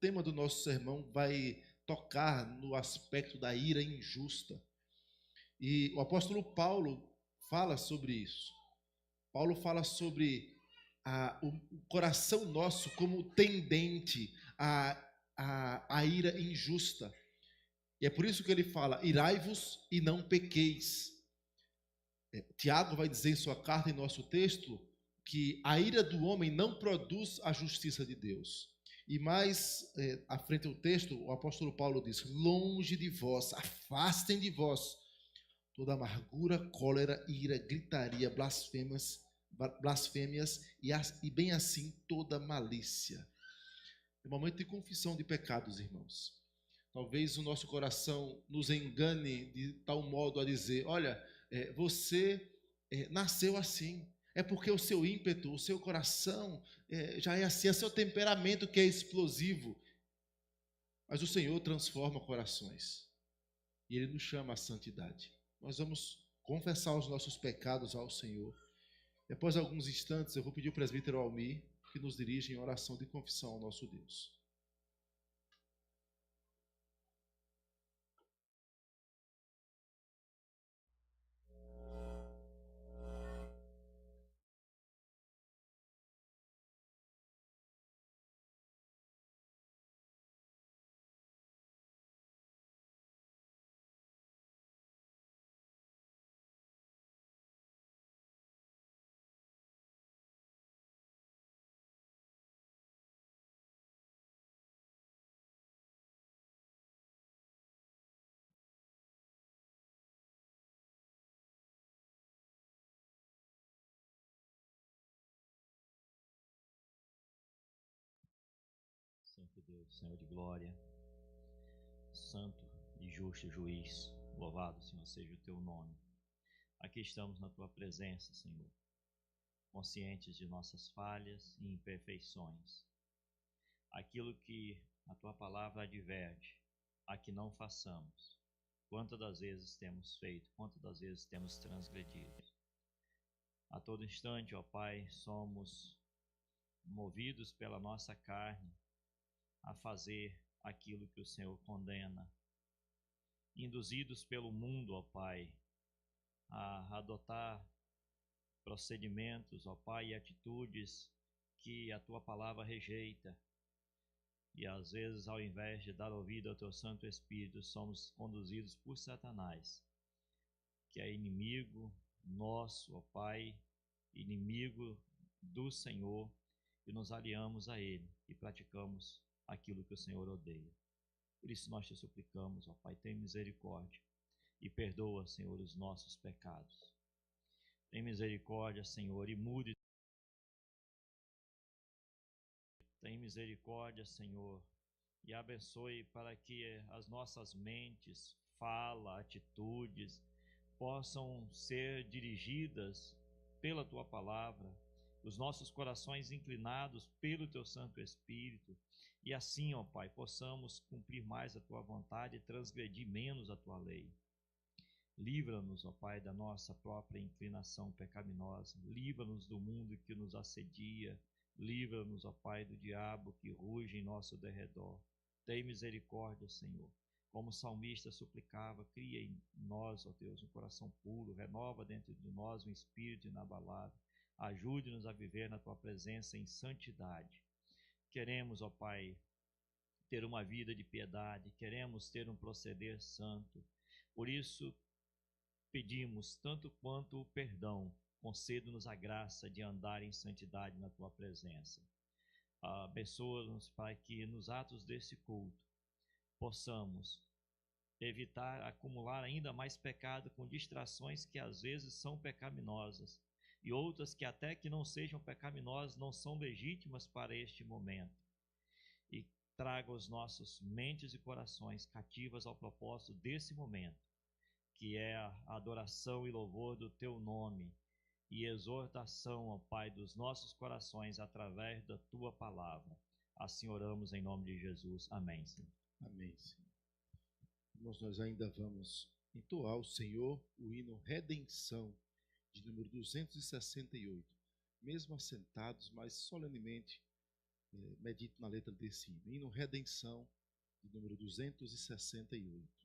tema do nosso sermão vai tocar no aspecto da ira injusta. E o apóstolo Paulo fala sobre isso. Paulo fala sobre o coração nosso como tendente à ira injusta. E é por isso que ele fala: irai-vos e não pequeis. Tiago vai dizer em sua carta, em nosso texto, que a ira do homem não produz a justiça de Deus. E mais à frente do texto, o apóstolo Paulo diz: longe de vós, afastem de vós toda amargura, cólera, ira, gritaria, blasfêmias e bem assim toda malícia. É um momento de confissão de pecados, irmãos. Talvez o nosso coração nos engane de tal modo a dizer: olha, você nasceu assim. É porque o seu ímpeto, o seu coração já é assim, é seu temperamento que é explosivo. Mas o Senhor transforma corações e Ele nos chama à santidade. Nós vamos confessar os nossos pecados ao Senhor. Depois de alguns instantes, eu vou pedir ao presbítero Almir que nos dirija em oração de confissão ao nosso Deus. Santo Deus, Senhor de glória, santo e justo juiz, louvado, Senhor, seja o teu nome. Aqui estamos na tua presença, Senhor, conscientes de nossas falhas e imperfeições. Aquilo que a tua palavra adverte, a que não façamos. Quantas das vezes temos feito, quantas das vezes temos transgredido. A todo instante, ó Pai, somos movidos pela nossa carne a fazer aquilo que o Senhor condena, induzidos pelo mundo, ó Pai, a adotar procedimentos, ó Pai, e atitudes que a Tua palavra rejeita. E às vezes, ao invés de dar ouvido ao Teu Santo Espírito, somos conduzidos por Satanás, que é inimigo nosso, ó Pai, inimigo do Senhor, e nos aliamos a Ele e praticamos aquilo que o Senhor odeia. Por isso nós te suplicamos, ó Pai, tem misericórdia e perdoa, Senhor, os nossos pecados. Tem misericórdia, Senhor, e mude. Tem misericórdia, Senhor, e abençoe para que as nossas mentes, fala, atitudes possam ser dirigidas pela Tua palavra, os nossos corações inclinados pelo Teu Santo Espírito, e assim, ó Pai, possamos cumprir mais a Tua vontade e transgredir menos a Tua lei. Livra-nos, ó Pai, da nossa própria inclinação pecaminosa. Livra-nos do mundo que nos assedia. Livra-nos, ó Pai, do diabo que ruge em nosso derredor. Tem misericórdia, Senhor. Como o salmista suplicava, cria em nós, ó Deus, um coração puro. Renova dentro de nós um espírito inabalável. Ajude-nos a viver na Tua presença em santidade. Queremos, ó Pai, ter uma vida de piedade. Queremos ter um proceder santo. Por isso, pedimos, tanto quanto o perdão, conceda-nos a graça de andar em santidade na Tua presença. Abençoa-nos para que nos atos desse culto possamos evitar acumular ainda mais pecado com distrações que às vezes são pecaminosas e outras que até que não sejam pecaminosas não são legítimas para este momento. E traga os nossos mentes e corações cativas ao propósito desse momento, que é a adoração e louvor do Teu nome e exortação, ó Pai, dos nossos corações através da Tua palavra. Assim oramos em nome de Jesus. Amém, Senhor. Amém, Senhor. Nós ainda vamos entoar ao Senhor o hino Redenção, de número 268. Mesmo assentados, mas solenemente medite na letra desse hino. Hino Redenção, de número 268.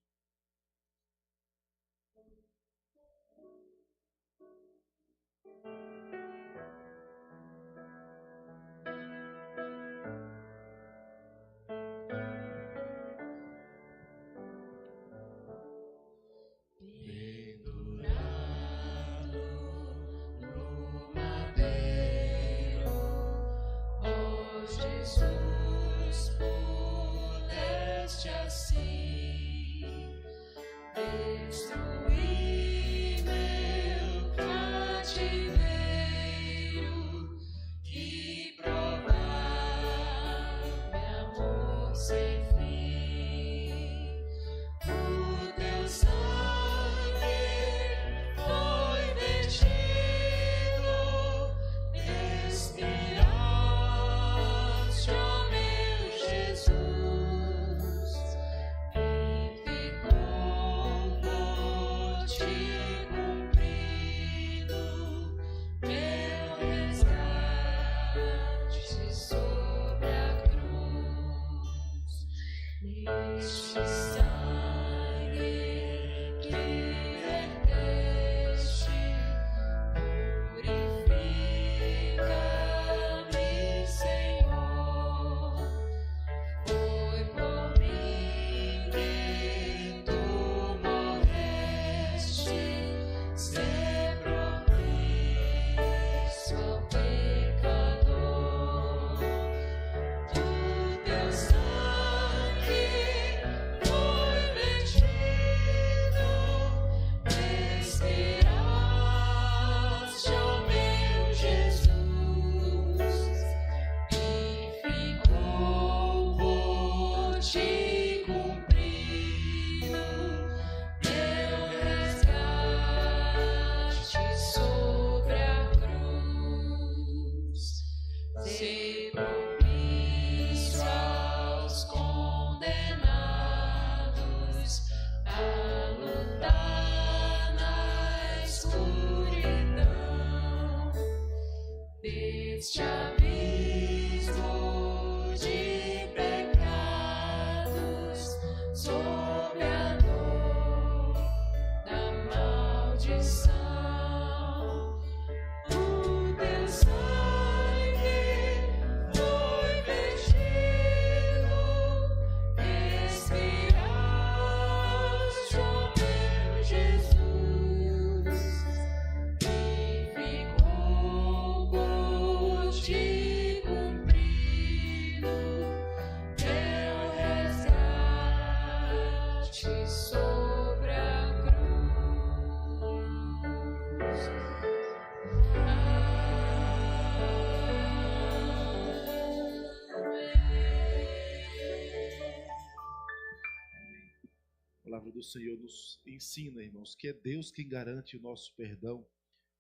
A palavra do Senhor nos ensina, irmãos, que é Deus quem garante o nosso perdão.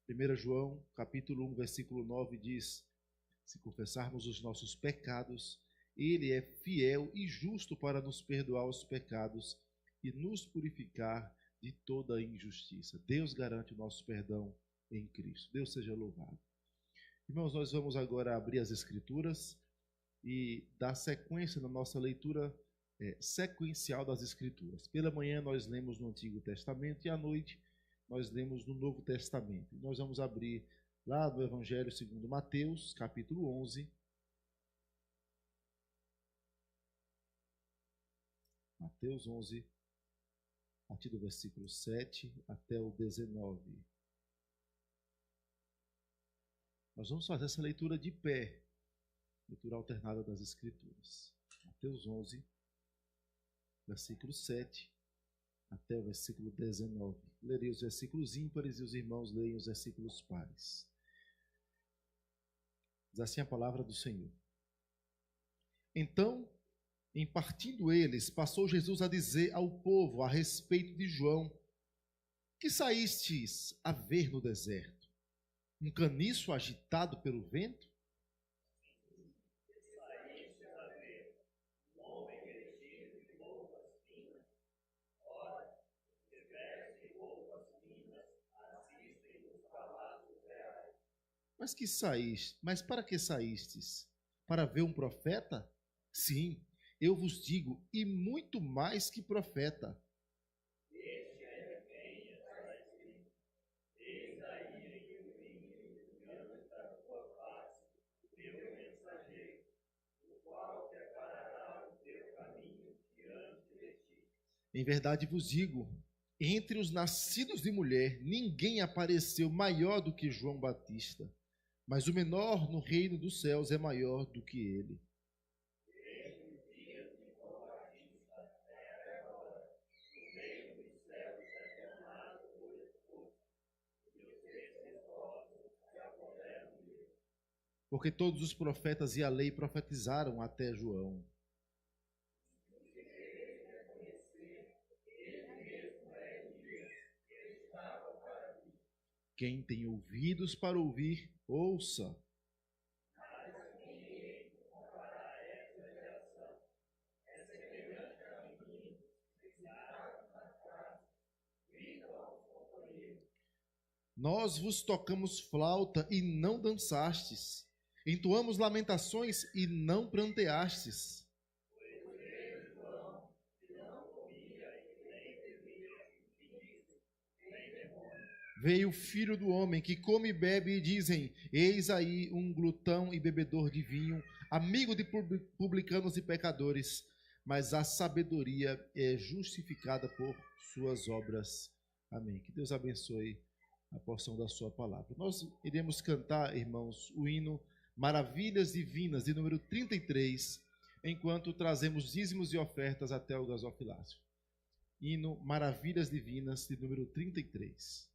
1 João, capítulo 1, versículo 9 diz: se confessarmos os nossos pecados, Ele é fiel e justo para nos perdoar os pecados e nos purificar de toda injustiça. Deus garante o nosso perdão em Cristo. Deus seja louvado. Irmãos, nós vamos agora abrir as Escrituras e dar sequência na nossa leitura sequencial das Escrituras. Pela manhã nós lemos no Antigo Testamento e à noite nós lemos no Novo Testamento. Nós vamos abrir lá no Evangelho segundo Mateus, capítulo 11. Mateus 11, a partir do versículo 7 até o 19. Nós vamos fazer essa leitura de pé, leitura alternada das Escrituras. Mateus 11, versículo 7 até o versículo 19. Lerei os versículos ímpares e os irmãos leem os versículos pares. Diz assim a palavra do Senhor. Então, em partindo eles, passou Jesus a dizer ao povo a respeito de João: que saístes a ver no deserto? Um caniço agitado pelo vento? Mas para que saístes? para ver um profeta? Sim, eu vos digo, e muito mais que profeta. Em verdade vos digo, entre os nascidos de mulher, ninguém apareceu maior do que João Batista, mas o menor no reino dos céus é maior do que ele. Porque todos os profetas e a lei profetizaram até João. Quem tem ouvidos para ouvir, ouça. Nós vos tocamos flauta e não dançastes. Entoamos lamentações e não pranteastes. Veio o filho do homem que come e bebe e dizem, eis aí um glutão e bebedor de vinho, amigo de publicanos e pecadores, mas a sabedoria é justificada por suas obras. Amém. Que Deus abençoe a porção da sua palavra. Nós iremos cantar, irmãos, o hino Maravilhas Divinas, de número 33, enquanto trazemos dízimos e ofertas até o gasofilácio. Hino Maravilhas Divinas, de número 33.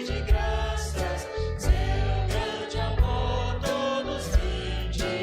De graças, seu grande amor todos vinde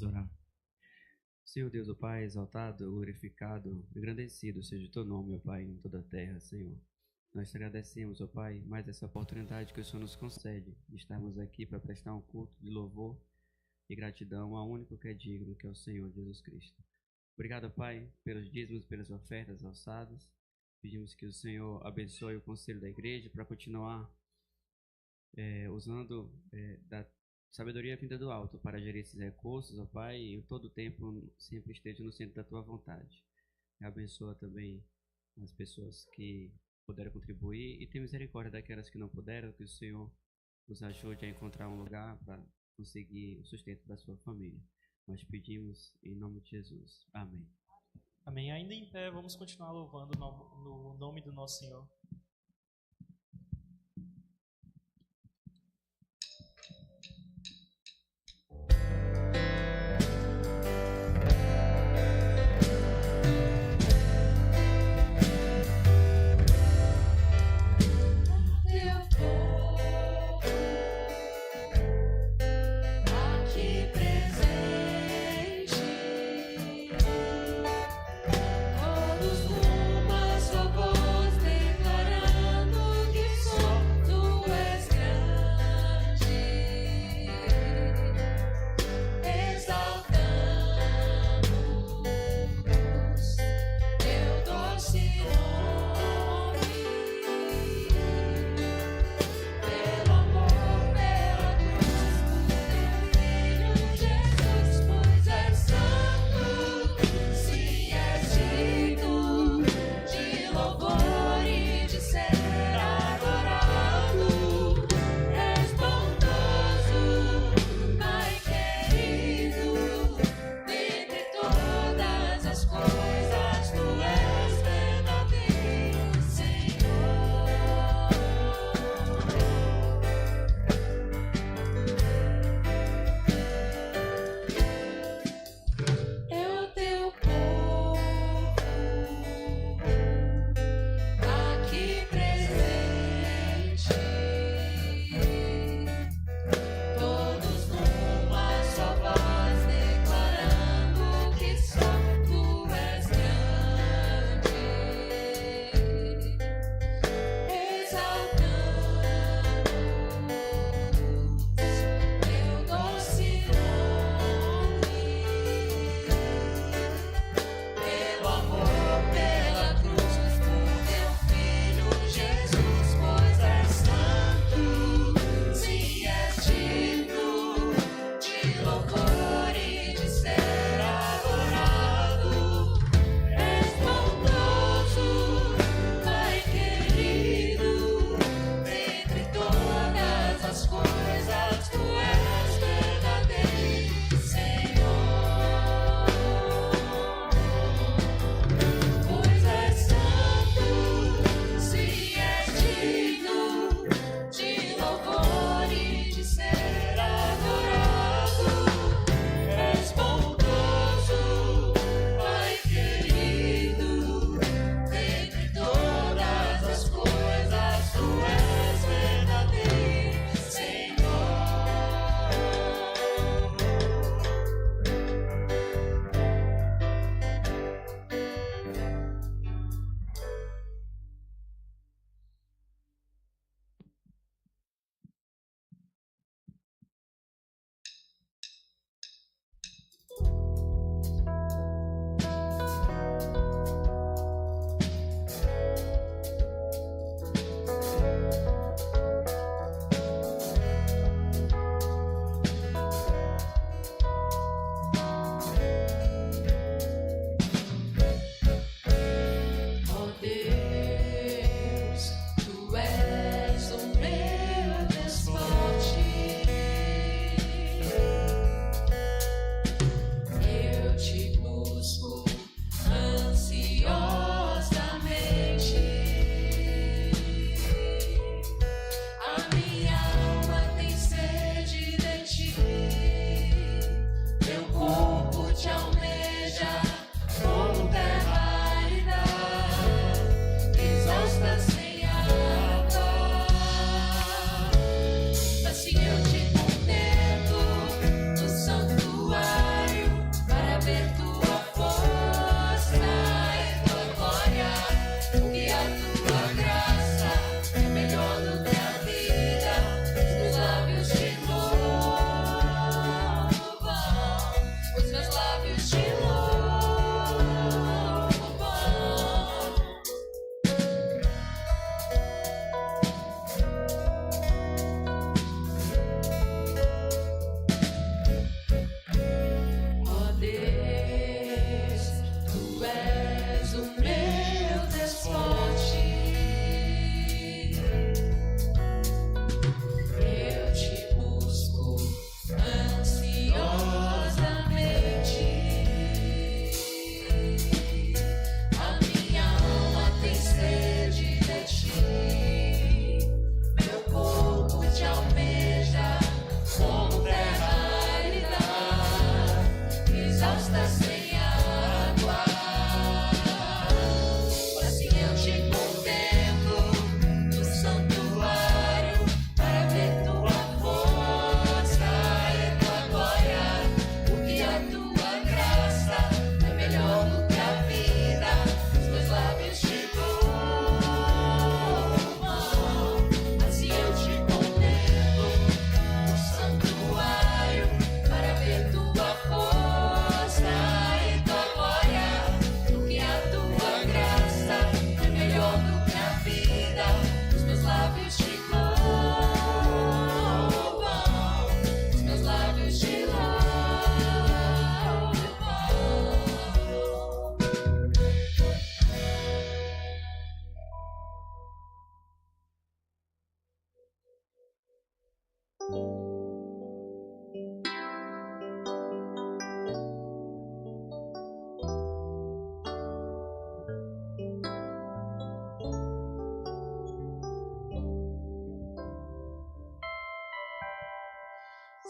orar. Senhor Deus, o Pai, exaltado, glorificado, engrandecido seja o teu nome, ó Pai, em toda a terra, Senhor. Nós te agradecemos, ó Pai, mais essa oportunidade que o Senhor nos concede de estarmos aqui para prestar um culto de louvor e gratidão ao único que é digno, que é o Senhor Jesus Cristo. Obrigado, Pai, pelos dízimos, pelas ofertas alçadas. Pedimos que o Senhor abençoe o conselho da igreja para continuar usando da sabedoria vinda do alto para gerir esses recursos, ó Pai, e todo o tempo sempre esteja no centro da Tua vontade. Abençoa também as pessoas que puderam contribuir e tenha misericórdia daquelas que não puderam, que o Senhor nos ajude a encontrar um lugar para conseguir o sustento da sua família. Nós pedimos em nome de Jesus. Amém. Amém. Ainda em pé, vamos continuar louvando no nome do nosso Senhor.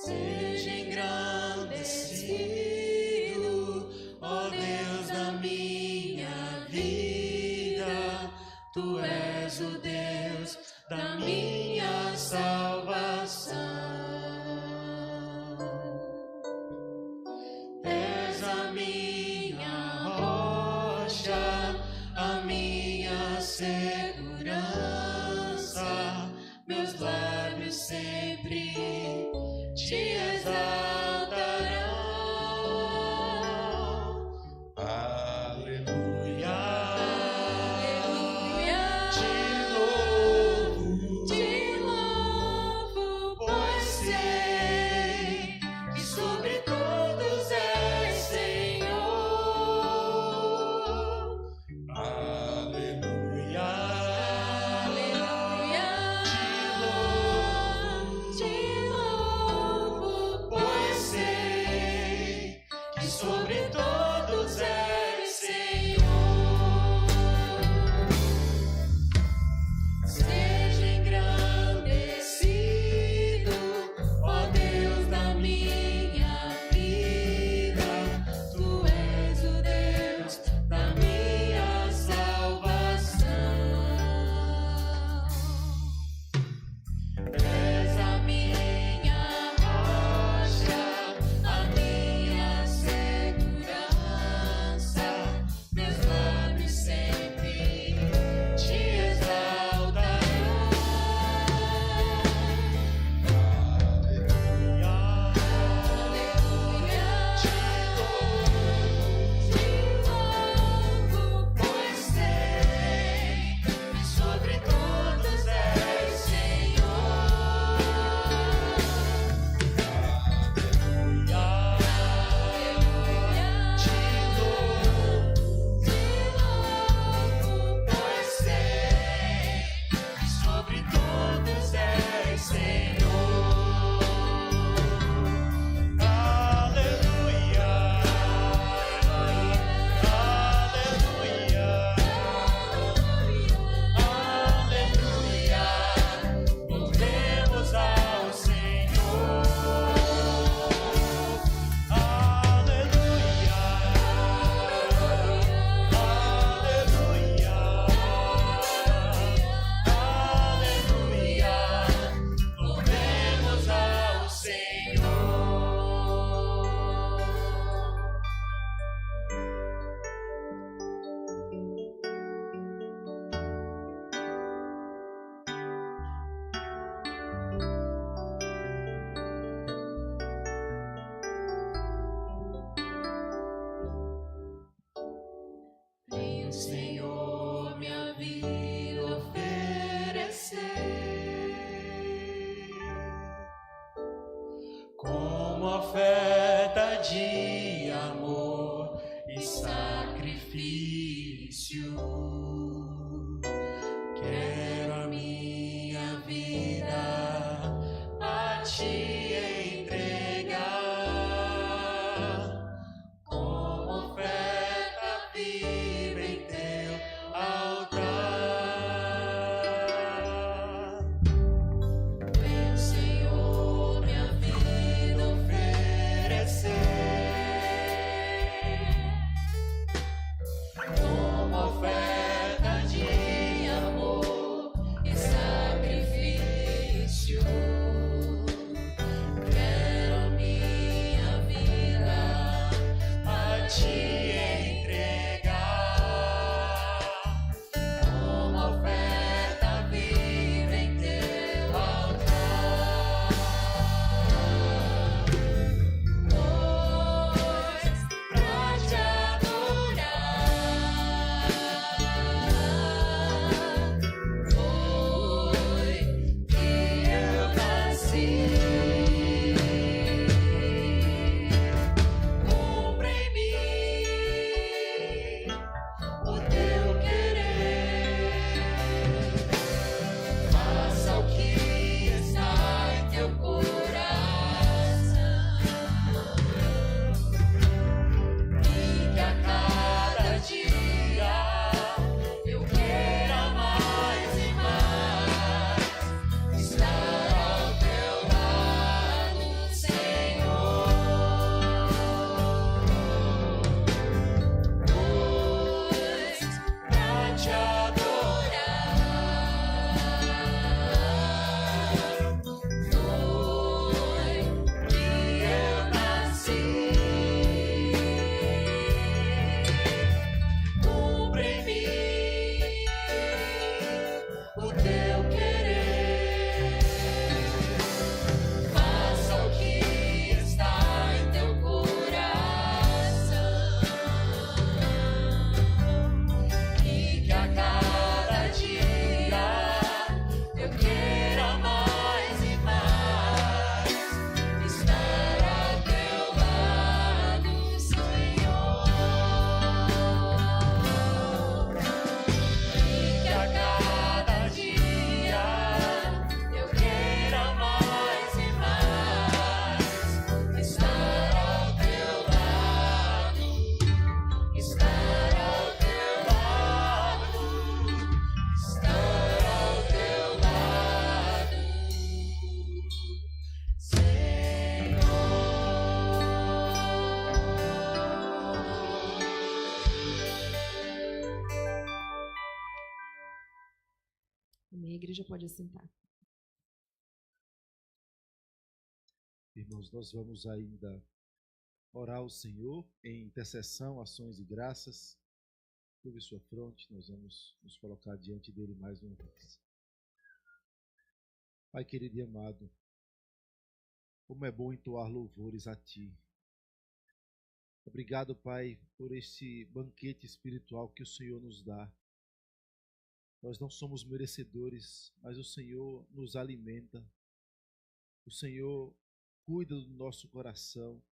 Seja engrandecido, ó Deus da minha vida. Tu és o Deus da minha salvação. És a minha rocha, a minha segurança. Meus lábios sempre te exaltarão. Aleluia, aleluia. Te louvo, pois sei que sobre todos és Senhor. Aleluia, aleluia. Te louvo, pois sei que sobre todos és Senhor. Seja engrandecido, ó Deus da minha vida. Tu és o Deus da minha salvação. És a minha rocha, a minha segurança. Meus lábios sempre te exaltarão. Aleluia, aleluia. Te louvo, pois sei que sobre todos és Senhor. Aleluia, aleluia. Te louvo, pois sei que sobre todos és Senhor. Aleluia, aleluia, aleluia. Louvemos ao Senhor. Aleluia, aleluia, aleluia. Louvemos ao Senhor. Venho, Senhor, minha vida oferecer como oferta de amor e sacrifício. Quero a minha vida a te entregar como oferta viva em teu altar. Venho, Senhor, minha vida oferecer igreja pode assentar. Irmãos, nós vamos ainda orar ao Senhor em intercessão, ações e graças. Curve sua fronte, nós vamos nos colocar diante dele mais uma vez. Pai querido e amado, como é bom entoar louvores a Ti. Obrigado, Pai, por este banquete espiritual que o Senhor nos dá. Nós não somos merecedores, mas o Senhor nos alimenta. O Senhor cuida do nosso coração.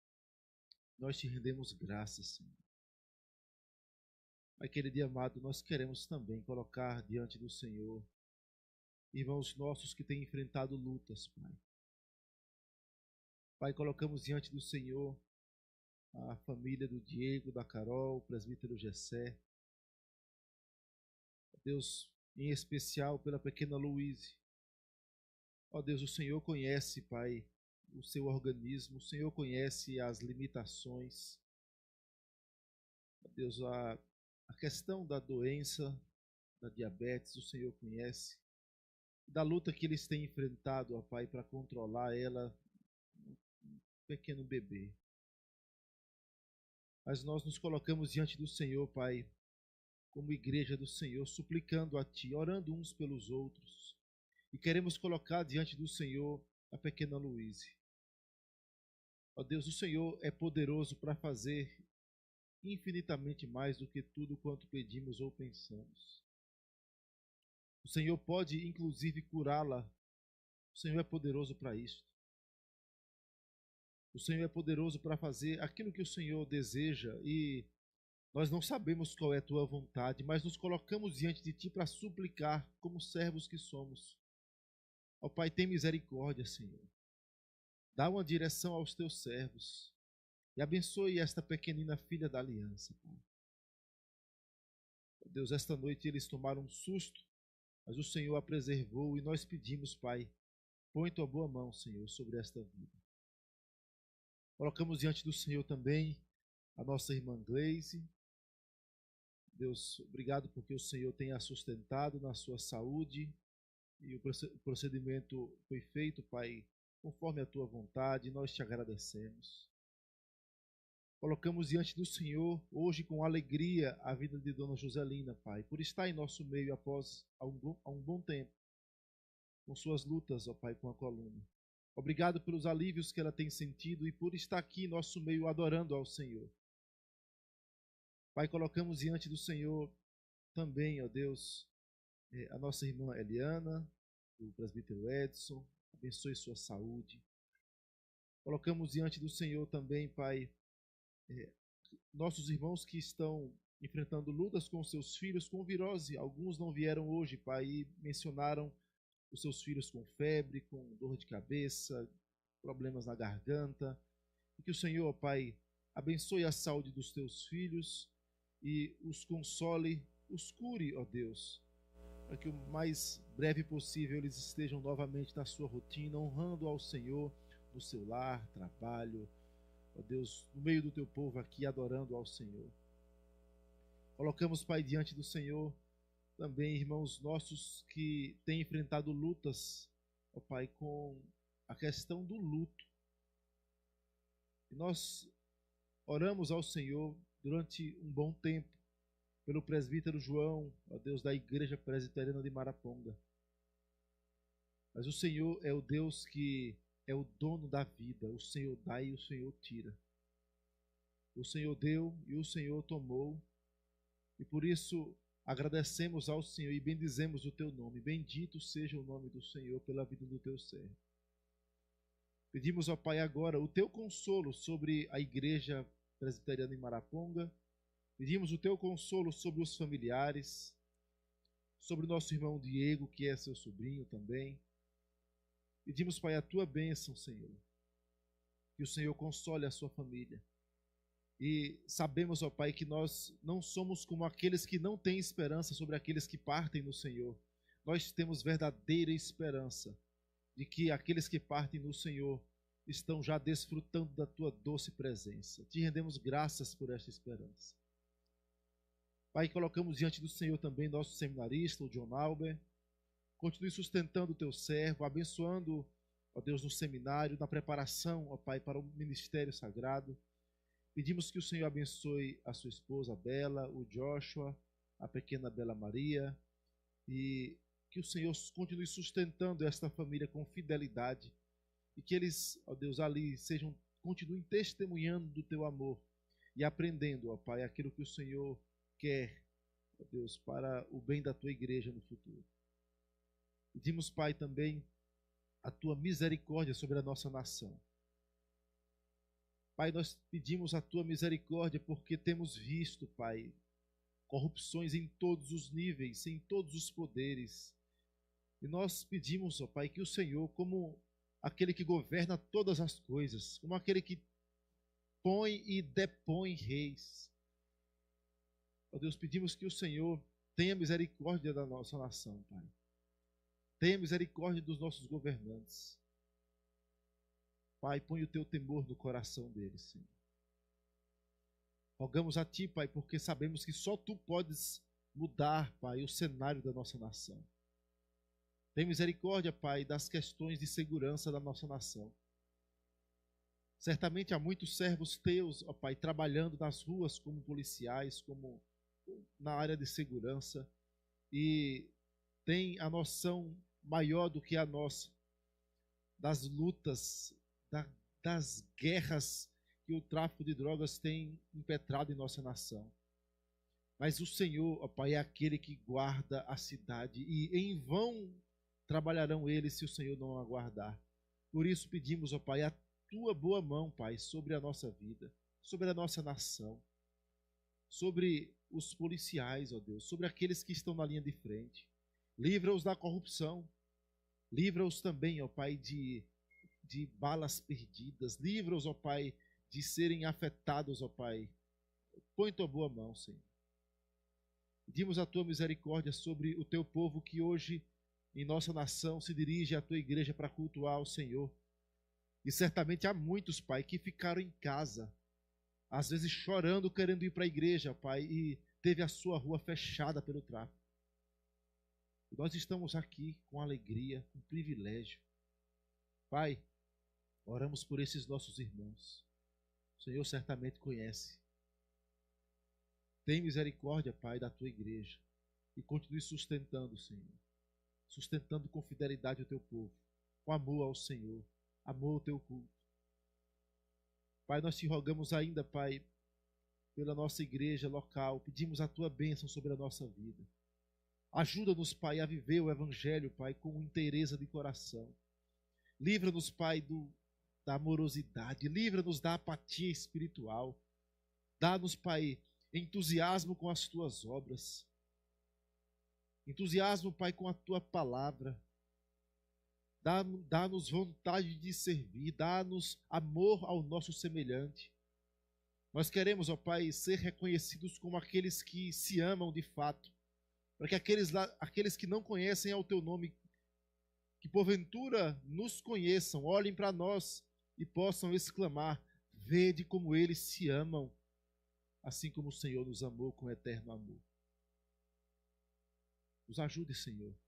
Nós Te rendemos graças, Senhor. Pai querido e amado, nós queremos também colocar diante do Senhor irmãos nossos que têm enfrentado lutas, Pai. Pai, colocamos diante do Senhor a família do Diego, da Carol, o presbítero Gessé. Deus, em especial pela pequena Luíse. Ó Deus, o Senhor conhece, Pai, o seu organismo, o Senhor conhece as limitações. Ó Deus, a questão da doença, da diabetes, o Senhor conhece. Da luta que eles têm enfrentado, ó Pai, para controlar ela, um pequeno bebê. Mas nós nos colocamos diante do Senhor, Pai, como igreja do Senhor, suplicando a Ti, orando uns pelos outros. E queremos colocar diante do Senhor a pequena Luíse. Ó Deus, o Senhor é poderoso para fazer infinitamente mais do que tudo quanto pedimos ou pensamos. O Senhor pode, inclusive, curá-la. O Senhor é poderoso para isso. O Senhor é poderoso para fazer aquilo que o Senhor deseja e nós não sabemos qual é a Tua vontade, mas nos colocamos diante de Ti para suplicar como servos que somos. Ó Pai, tem misericórdia, Senhor. Dá uma direção aos Teus servos e abençoe esta pequenina filha da aliança, Pai. Ó Deus, esta noite eles tomaram um susto, mas o Senhor a preservou e nós pedimos, Pai, põe Tua boa mão, Senhor, sobre esta vida. Colocamos diante do Senhor também a nossa irmã Gleise. Deus, obrigado porque o Senhor tem a sustentado na sua saúde e o procedimento foi feito, Pai, conforme a Tua vontade, e nós Te agradecemos. Colocamos diante do Senhor, hoje com alegria, a vida de Dona Joselina, Pai, por estar em nosso meio após há um bom tempo, com suas lutas, ó Pai, com a coluna. Obrigado pelos alívios que ela tem sentido e por estar aqui em nosso meio adorando ao Senhor. Pai, colocamos diante do Senhor também, ó Deus, a nossa irmã Eliana, o presbítero Edson, abençoe sua saúde. Colocamos diante do Senhor também, Pai, nossos irmãos que estão enfrentando lutas com seus filhos com virose. Alguns não vieram hoje, Pai, e mencionaram os seus filhos com febre, com dor de cabeça, problemas na garganta. E que o Senhor, Pai, abençoe a saúde dos Teus filhos e os console, os cure, ó Deus, para que o mais breve possível eles estejam novamente na sua rotina, honrando ao Senhor no seu lar, trabalho, ó Deus, no meio do Teu povo aqui, adorando ao Senhor. Colocamos, Pai, diante do Senhor também irmãos nossos que têm enfrentado lutas, ó Pai, com a questão do luto. E nós oramos ao Senhor durante um bom tempo, pelo presbítero João, ó Deus, da Igreja Presbiteriana de Maraponga. Mas o Senhor é o Deus que é o dono da vida, o Senhor dá e o Senhor tira. O Senhor deu e o Senhor tomou, e por isso agradecemos ao Senhor e bendizemos o Teu nome. Bendito seja o nome do Senhor pela vida do Teu servo. Pedimos ao Pai agora o Teu consolo sobre a Igreja Presbiteriana em Maraponga. Pedimos o Teu consolo sobre os familiares, sobre o nosso irmão Diego, que é seu sobrinho também. Pedimos, Pai, a Tua bênção, Senhor. Que o Senhor console a sua família. E sabemos, ó Pai, que nós não somos como aqueles que não têm esperança sobre aqueles que partem no Senhor. Nós temos verdadeira esperança de que aqueles que partem no Senhor estão já desfrutando da Tua doce presença. Te rendemos graças por esta esperança. Pai, colocamos diante do Senhor também nosso seminarista, o John Albert. Continue sustentando o teu servo, abençoando, ó Deus, no seminário, na preparação, ó Pai, para o ministério sagrado. Pedimos que o Senhor abençoe a sua esposa Bela, o Joshua, a pequena Bela Maria, e que o Senhor continue sustentando esta família com fidelidade, e que eles, ó Deus, ali continuem testemunhando do teu amor e aprendendo, ó Pai, aquilo que o Senhor quer, ó Deus, para o bem da tua igreja no futuro. Pedimos, Pai, também a tua misericórdia sobre a nossa nação. Pai, nós pedimos a tua misericórdia porque temos visto, Pai, corrupções em todos os níveis, em todos os poderes. E nós pedimos, ó Pai, que o Senhor, como aquele que governa todas as coisas, como aquele que põe e depõe reis, ó Deus, pedimos que o Senhor tenha misericórdia da nossa nação, Pai. Tenha misericórdia dos nossos governantes. Pai, põe o teu temor no coração deles, Senhor. Rogamos a Ti, Pai, porque sabemos que só Tu podes mudar, Pai, o cenário da nossa nação. Tem misericórdia, Pai, das questões de segurança da nossa nação. Certamente há muitos servos Teus, ó Pai, trabalhando nas ruas como policiais, como na área de segurança, e tem a noção maior do que a nossa das lutas, das guerras que o tráfico de drogas tem impetrado em nossa nação. Mas o Senhor, ó Pai, é aquele que guarda a cidade, e em vão trabalharão eles se o Senhor não aguardar. Por isso pedimos, ó Pai, a tua boa mão, Pai, sobre a nossa vida, sobre a nossa nação, sobre os policiais, ó Deus, sobre aqueles que estão na linha de frente. Livra-os da corrupção, livra-os também, ó Pai, de balas perdidas, livra-os, ó Pai, de serem afetados, ó Pai. Põe tua boa mão, Senhor. Pedimos a tua misericórdia sobre o teu povo que hoje em nossa nação se dirige à tua igreja para cultuar ao Senhor. E certamente há muitos, Pai, que ficaram em casa, às vezes chorando, querendo ir para a igreja, Pai, e teve a sua rua fechada pelo tráfico. E nós estamos aqui com alegria, com privilégio. Pai, oramos por esses nossos irmãos. O Senhor certamente conhece. Tem misericórdia, Pai, da tua igreja. E continue sustentando, Senhor. Sustentando com fidelidade o teu povo. Com amor ao Senhor. Amor ao teu culto. Pai, nós te rogamos ainda, Pai, pela nossa igreja local. Pedimos a tua bênção sobre a nossa vida. Ajuda-nos, Pai, a viver o Evangelho, Pai, com inteireza de coração. Livra-nos, Pai, da amorosidade. Livra-nos da apatia espiritual. Dá-nos, Pai, entusiasmo com as tuas obras. Entusiasmo, Pai, com a tua palavra. Dá-nos vontade de servir. Dá-nos amor ao nosso semelhante. Nós queremos, ó Pai, ser reconhecidos como aqueles que se amam de fato. Para que aqueles que não conhecem ao teu nome, que porventura nos conheçam, olhem para nós e possam exclamar: vede como eles se amam, assim como o Senhor nos amou com eterno amor. Nos ajude, Senhor.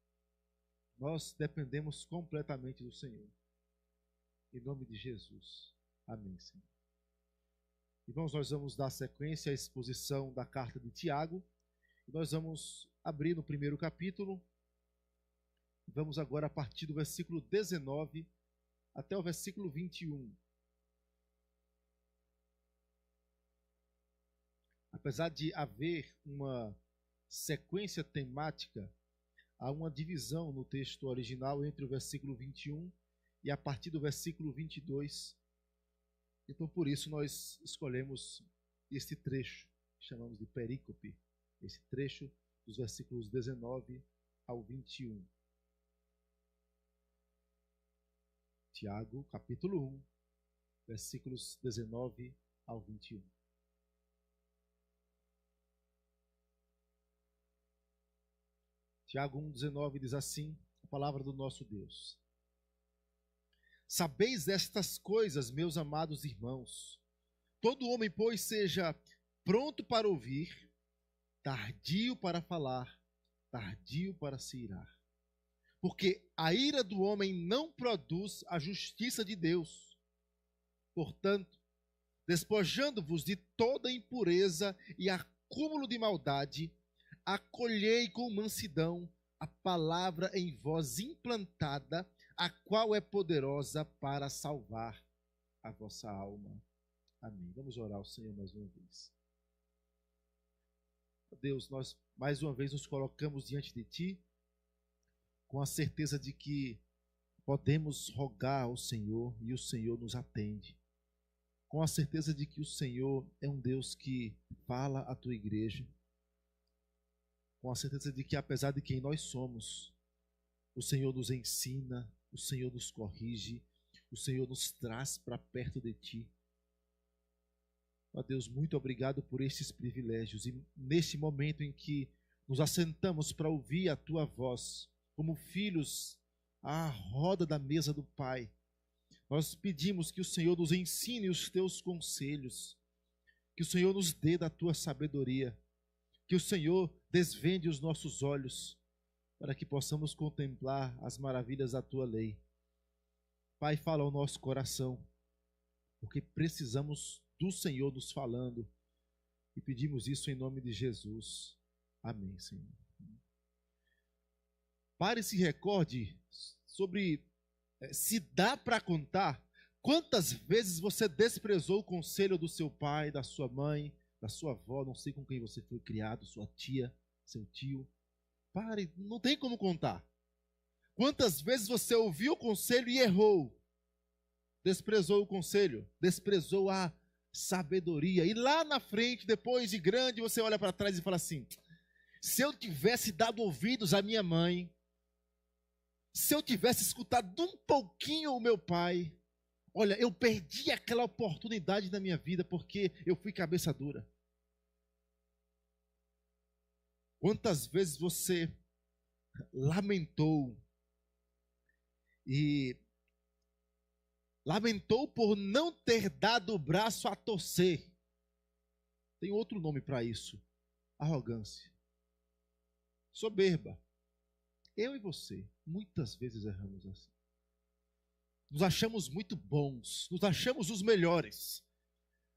Nós dependemos completamente do Senhor. Em nome de Jesus. Amém, Senhor. Irmãos, nós vamos dar sequência à exposição da carta de Tiago. Nós vamos abrir no primeiro capítulo. Vamos agora a partir do versículo 19 até o versículo 21. Apesar de haver uma sequência temática, há uma divisão no texto original entre o versículo 21 e a partir do versículo 22. Então, por isso, nós escolhemos este trecho, que chamamos de perícope, esse trecho dos versículos 19 ao 21. Tiago, capítulo 1, versículos 19 ao 21. Tiago 1,19 diz assim, a palavra do nosso Deus. Sabeis estas coisas, meus amados irmãos. Todo homem, pois, seja pronto para ouvir, tardio para falar, tardio para se irar. porque a ira do homem não produz a justiça de Deus. Portanto, despojando-vos de toda impureza e acúmulo de maldade, acolhei com mansidão a palavra em vós implantada, a qual é poderosa para salvar a vossa alma. Amém. Vamos orar ao Senhor mais uma vez. Deus, nós mais uma vez nos colocamos diante de Ti, com a certeza de que podemos rogar ao Senhor e o Senhor nos atende. Com a certeza de que o Senhor é um Deus que fala à Tua igreja. Com a certeza de que, apesar de quem nós somos, o Senhor nos ensina, o Senhor nos corrige, o Senhor nos traz para perto de Ti. Ó Deus, muito obrigado por estes privilégios. E neste momento em que nos assentamos para ouvir a Tua voz, como filhos à roda da mesa do Pai, nós pedimos que o Senhor nos ensine os Teus conselhos, que o Senhor nos dê da Tua sabedoria, que o Senhor desvende os nossos olhos, para que possamos contemplar as maravilhas da Tua lei. Pai, fala ao nosso coração, porque precisamos do Senhor nos falando, e pedimos isso em nome de Jesus. Amém, Senhor. Pare e se recorde sobre se dá para contar quantas vezes você desprezou o conselho do seu pai, da sua mãe, da sua avó, não sei com quem você foi criado, sua tia, seu tio. Pare, não tem como contar. Quantas vezes você ouviu o conselho e errou? Desprezou o conselho, desprezou a sabedoria. E lá na frente, depois de grande, você olha para trás e fala assim: se eu tivesse dado ouvidos à minha mãe, se eu tivesse escutado um pouquinho o meu pai, olha, eu perdi aquela oportunidade na minha vida porque eu fui cabeça dura. Quantas vezes você lamentou e lamentou por não ter dado o braço a torcer? Tem outro nome para isso: arrogância, soberba. Eu e você, muitas vezes erramos assim. Nos achamos muito bons, nos achamos os melhores.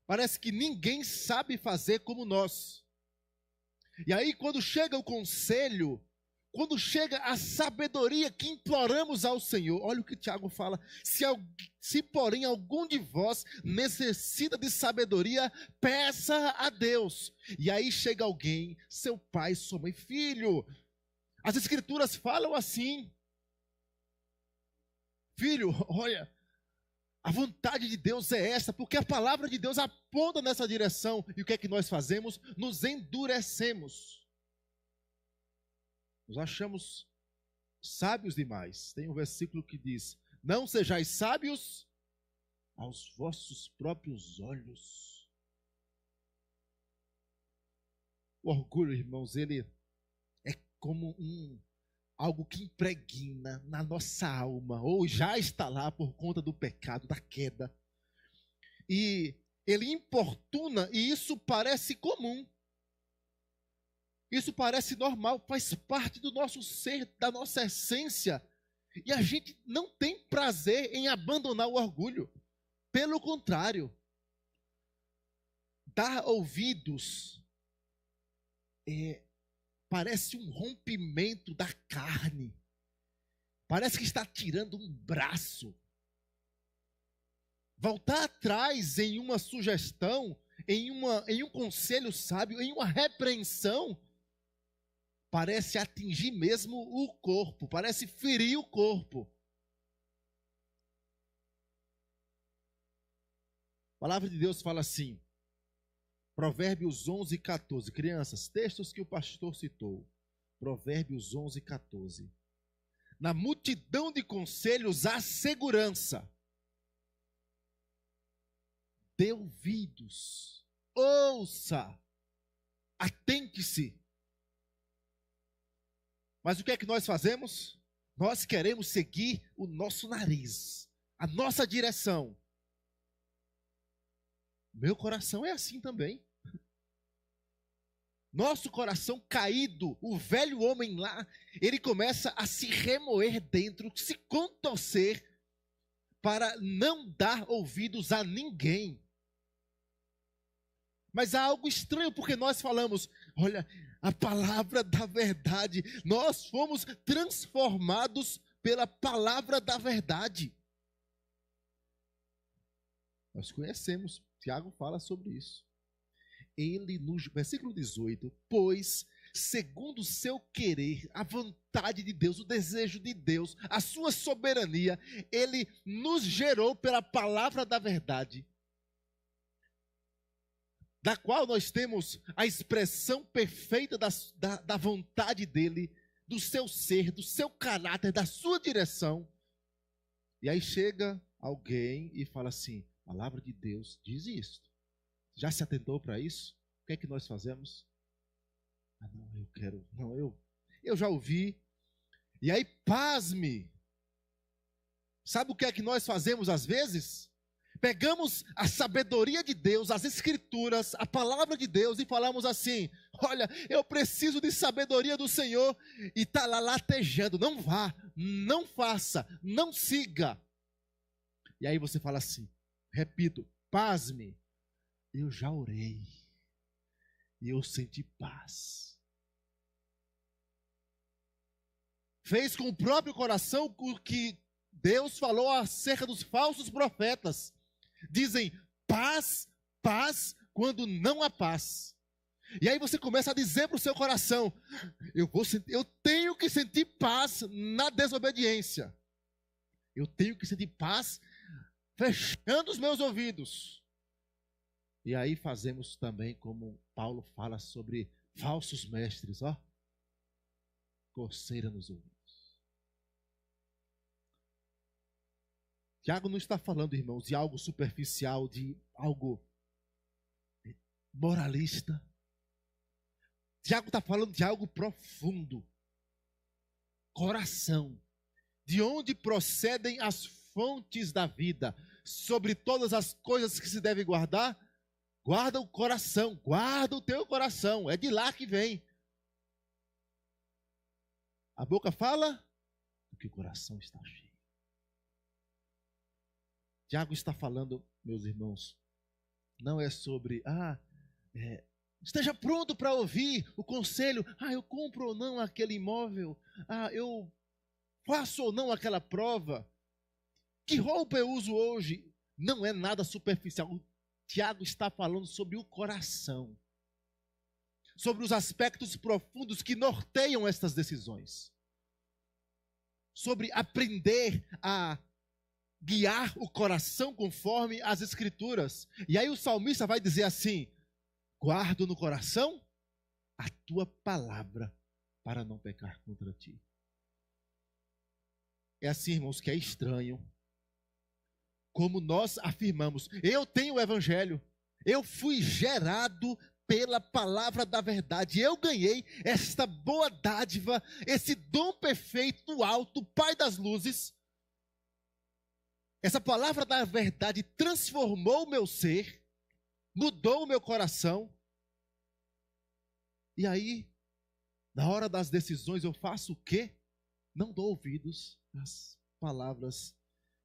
Parece que ninguém sabe fazer como nós. E aí, quando chega o conselho, quando chega a sabedoria que imploramos ao Senhor, olha o que Tiago fala: se porém algum de vós necessita de sabedoria, peça a Deus. E aí chega alguém, seu pai, sua mãe: filho, as Escrituras falam assim. Filho, olha, a vontade de Deus é esta, porque a palavra de Deus aponta nessa direção. E o que é que nós fazemos? Nos endurecemos. Nos achamos sábios demais. Tem um versículo que diz: não sejais sábios aos vossos próprios olhos. O orgulho, irmãos, ele é como algo que impregna na nossa alma, ou já está lá por conta do pecado, da queda. E ele importuna, e isso parece comum. Isso parece normal, faz parte do nosso ser, da nossa essência. E a gente não tem prazer em abandonar o orgulho. Pelo contrário, dar ouvidos parece um rompimento da carne. Parece que está tirando um braço. Voltar atrás em uma sugestão, em um conselho sábio, em uma repreensão, parece atingir mesmo o corpo, parece ferir o corpo. A palavra de Deus fala assim, Provérbios 11, 14. Crianças, textos que o pastor citou. Provérbios 11, 14. Na multidão de conselhos há segurança. Dê ouvidos, ouça, atente-se. Mas o que é que nós fazemos? Nós queremos seguir o nosso nariz, a nossa direção. Meu coração é assim também. nosso coração caído, o velho homem lá, ele começa a se remoer dentro, se contorcer para não dar ouvidos a ninguém. Mas há algo estranho, porque nós falamos, olha, a palavra da verdade, nós fomos transformados pela palavra da verdade. Nós conhecemos, Tiago fala sobre isso. Ele, no versículo 18, pois, segundo o seu querer, a vontade de Deus, o desejo de Deus, a sua soberania, ele nos gerou pela palavra da verdade, da qual nós temos a expressão perfeita da vontade dele, do seu ser, do seu caráter, da sua direção. E aí chega alguém e fala assim, a palavra de Deus diz isto. Já se atentou para isso? O que é que nós fazemos? Ah, não, eu quero. Não, eu já ouvi. E aí, pasme. Sabe o que é que nós fazemos às vezes? Pegamos a sabedoria de Deus, as escrituras, a palavra de Deus e falamos assim, olha, eu preciso de sabedoria do Senhor, e está lá latejando, não vá, não faça, não siga. E aí você fala assim, repito, pasme, eu já orei e eu senti paz. Fez com o próprio coração o que Deus falou acerca dos falsos profetas. Dizem paz, paz, quando não há paz. E aí você começa a dizer para o seu coração, eu tenho que sentir paz na desobediência. Eu tenho que sentir paz fechando os meus ouvidos. E aí fazemos também como Paulo fala sobre falsos mestres, ó. Coceira nos ouvidos. Tiago não está falando, irmãos, de algo superficial, de algo moralista. Tiago está falando de algo profundo. Coração. De onde procedem as fontes da vida. Sobre todas as coisas que se deve guardar, guarda o coração, guarda o teu coração. É de lá que vem. A boca fala porque o coração está cheio. Tiago está falando, meus irmãos, não é sobre, esteja pronto para ouvir o conselho, eu compro ou não aquele imóvel, eu faço ou não aquela prova, que roupa eu uso hoje, não é nada superficial. O Tiago está falando sobre o coração, sobre os aspectos profundos que norteiam estas decisões, sobre aprender a guiar o coração conforme as escrituras. E aí o salmista vai dizer assim, guardo no coração a tua palavra para não pecar contra ti. É assim, irmãos, que é estranho como nós afirmamos, eu tenho o evangelho, eu fui gerado pela palavra da verdade, eu ganhei esta boa dádiva, esse dom perfeito do alto, Pai das luzes. Essa palavra da verdade transformou o meu ser, mudou o meu coração. E aí, na hora das decisões, eu faço o quê? Não dou ouvidos às palavras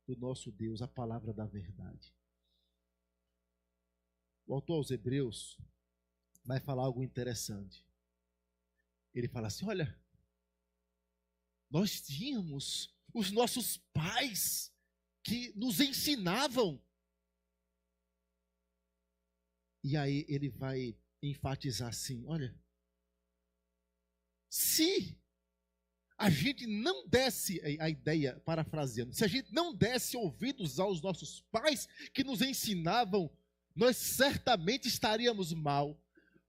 do nosso Deus, a palavra da verdade. O autor aos Hebreus vai falar algo interessante. Ele fala assim, olha, nós tínhamos os nossos pais que nos ensinavam. E aí ele vai enfatizar assim, olha, se a gente não desse, a ideia, parafraseando, se a gente não desse ouvidos aos nossos pais que nos ensinavam, nós certamente estaríamos mal.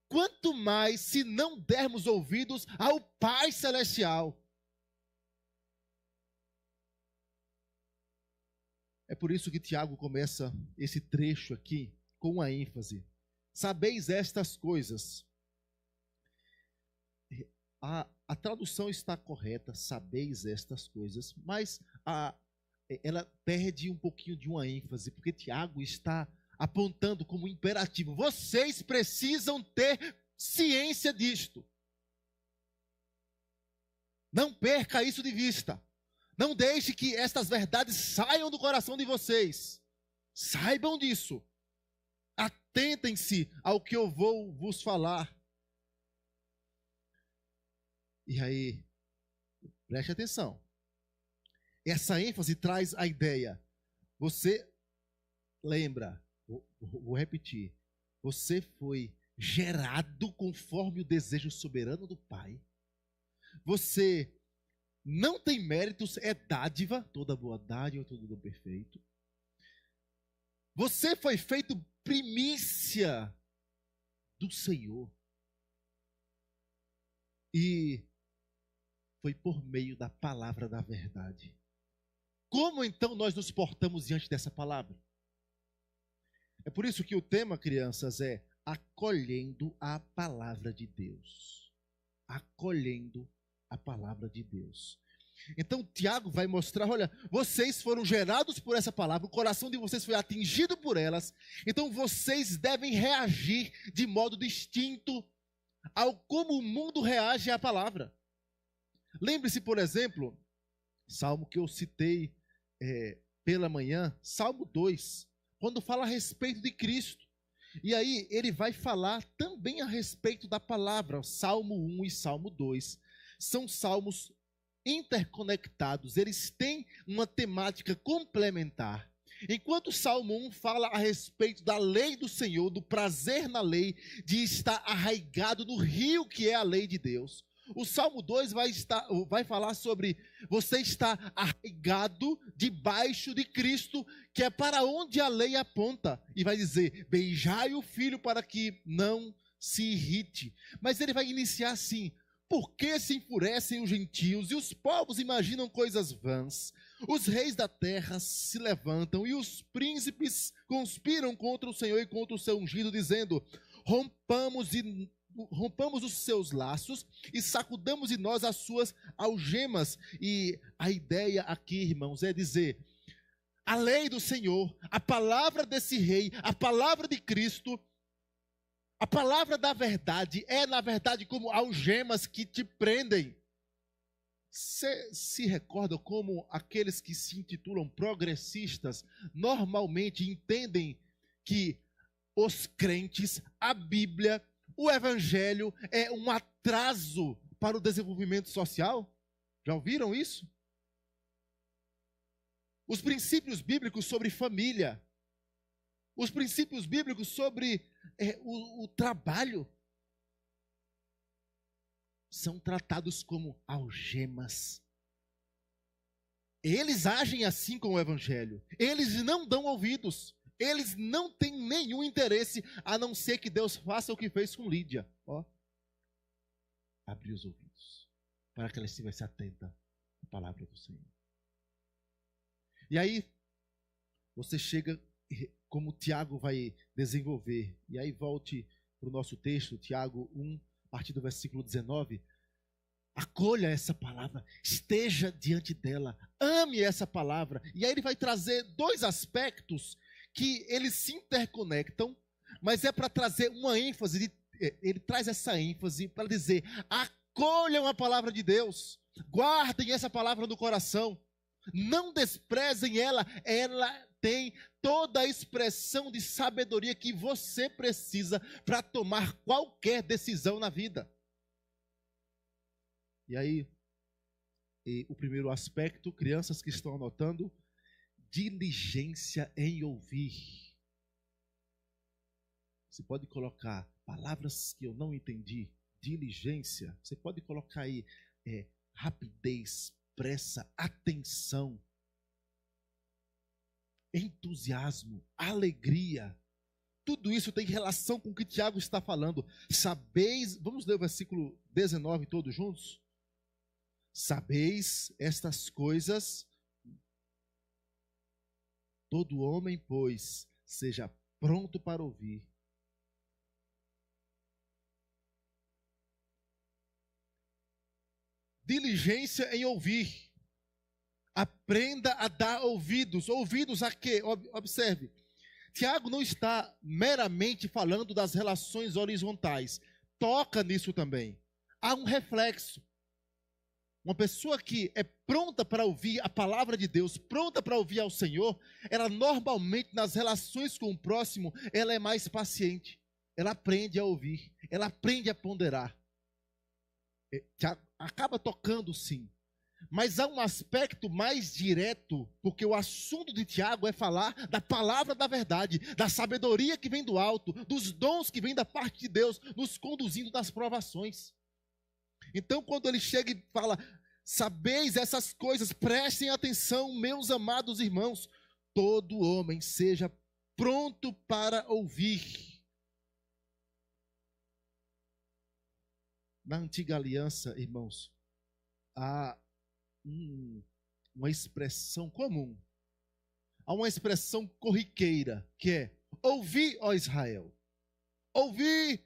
Quanto mais se não dermos ouvidos ao Pai Celestial. É por isso que Tiago começa esse trecho aqui com uma ênfase. Sabeis estas coisas. A tradução está correta, sabeis estas coisas, mas ela perde um pouquinho de uma ênfase, porque Tiago está apontando como imperativo. Vocês precisam ter ciência disto. Não perca isso de vista. Não deixe que estas verdades saiam do coração de vocês. Saibam disso. Atentem-se ao que eu vou vos falar. E aí, preste atenção. Essa ênfase traz a ideia. Você lembra, vou repetir. Você foi gerado conforme o desejo soberano do Pai. Você não tem méritos, é dádiva, toda boa dádiva, todo dom perfeito. Você foi feito primícia do Senhor. E foi por meio da palavra da verdade. Como então nós nos portamos diante dessa palavra? É por isso que o tema, crianças, é acolhendo a palavra de Deus. Acolhendo a palavra de Deus. Então Tiago vai mostrar, olha, vocês foram gerados por essa palavra, o coração de vocês foi atingido por elas, então vocês devem reagir de modo distinto ao como o mundo reage à palavra. Lembre-se, por exemplo, salmo que eu citei pela manhã, Salmo 2, quando fala a respeito de Cristo. E aí ele vai falar também a respeito da palavra. Salmo 1 e Salmo 2 são salmos interconectados, eles têm uma temática complementar. Enquanto o Salmo 1 fala a respeito da lei do Senhor, do prazer na lei, de estar arraigado no rio que é a lei de Deus, o Salmo 2 vai falar sobre você estar arraigado debaixo de Cristo, que é para onde a lei aponta, e vai dizer, beijai o filho para que não se irrite. Mas ele vai iniciar assim, por que se enfurecem os gentios e os povos imaginam coisas vãs? Os reis da terra se levantam e os príncipes conspiram contra o Senhor e contra o seu ungido, dizendo, rompamos os seus laços e sacudamos de nós as suas algemas. E a ideia aqui, irmãos, é dizer, a lei do Senhor, a palavra desse rei, a palavra de Cristo, a palavra da verdade é, na verdade, como algemas que te prendem. Você se recorda como aqueles que se intitulam progressistas normalmente entendem que os crentes, a Bíblia, o Evangelho é um atraso para o desenvolvimento social? Já ouviram isso? Os princípios bíblicos sobre família, os princípios bíblicos sobre o trabalho, são tratados como algemas. Eles agem assim com o Evangelho. Eles não dão ouvidos. Eles não têm nenhum interesse, a não ser que Deus faça o que fez com Lídia. Ó, abrir os ouvidos, para que ela estivesse atenta à palavra do Senhor. E aí, você chega, como Tiago vai desenvolver, e aí volte para o nosso texto, Tiago 1, a partir do versículo 19, acolha essa palavra, esteja diante dela, ame essa palavra, e aí ele vai trazer dois aspectos que eles se interconectam, mas é para trazer uma ênfase, ele traz essa ênfase para dizer, acolham a palavra de Deus, guardem essa palavra no coração, não desprezem ela, ela tem toda a expressão de sabedoria que você precisa para tomar qualquer decisão na vida. E aí, o primeiro aspecto, crianças que estão anotando, diligência em ouvir. Você pode colocar palavras que eu não entendi, diligência, você pode colocar aí rapidez, pressa, atenção, entusiasmo, alegria. Tudo isso tem relação com o que Tiago está falando. Sabeis, vamos ler o versículo 19 todos juntos? Sabeis estas coisas, todo homem, pois, seja pronto para ouvir. Diligência em ouvir. Aprenda a dar ouvidos. Ouvidos a quê? Observe. Tiago não está meramente falando das relações horizontais. toca nisso também. Há um reflexo. Uma pessoa que é pronta para ouvir a palavra de Deus, pronta para ouvir ao Senhor, ela normalmente nas relações com o próximo, ela é mais paciente. Ela aprende a ouvir, ela aprende a ponderar. Acaba tocando sim. Mas há um aspecto mais direto, porque o assunto de Tiago é falar da palavra da verdade, da sabedoria que vem do alto, dos dons que vêm da parte de Deus, nos conduzindo nas provações. Então, quando ele chega e fala, sabeis essas coisas, prestem atenção, meus amados irmãos, todo homem seja pronto para ouvir. Na antiga aliança, irmãos, há uma expressão comum, há uma expressão corriqueira, que é, ouvi, ó Israel, ouvi,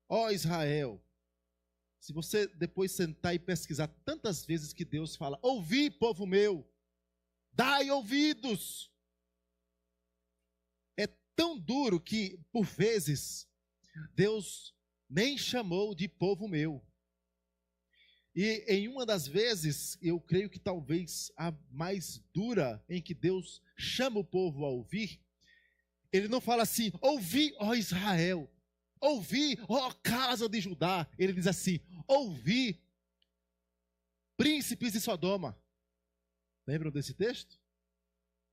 ó Israel. Se você depois sentar e pesquisar tantas vezes que Deus fala, ouvi, povo meu, dai ouvidos. É tão duro que, por vezes, Deus nem chamou de povo meu. E em uma das vezes, eu creio que talvez a mais dura, em que Deus chama o povo a ouvir, ele não fala assim, ouvi, ó Israel, ouvi, ó casa de Judá. Ele diz assim, ouvi, príncipes de Sodoma. Lembram desse texto?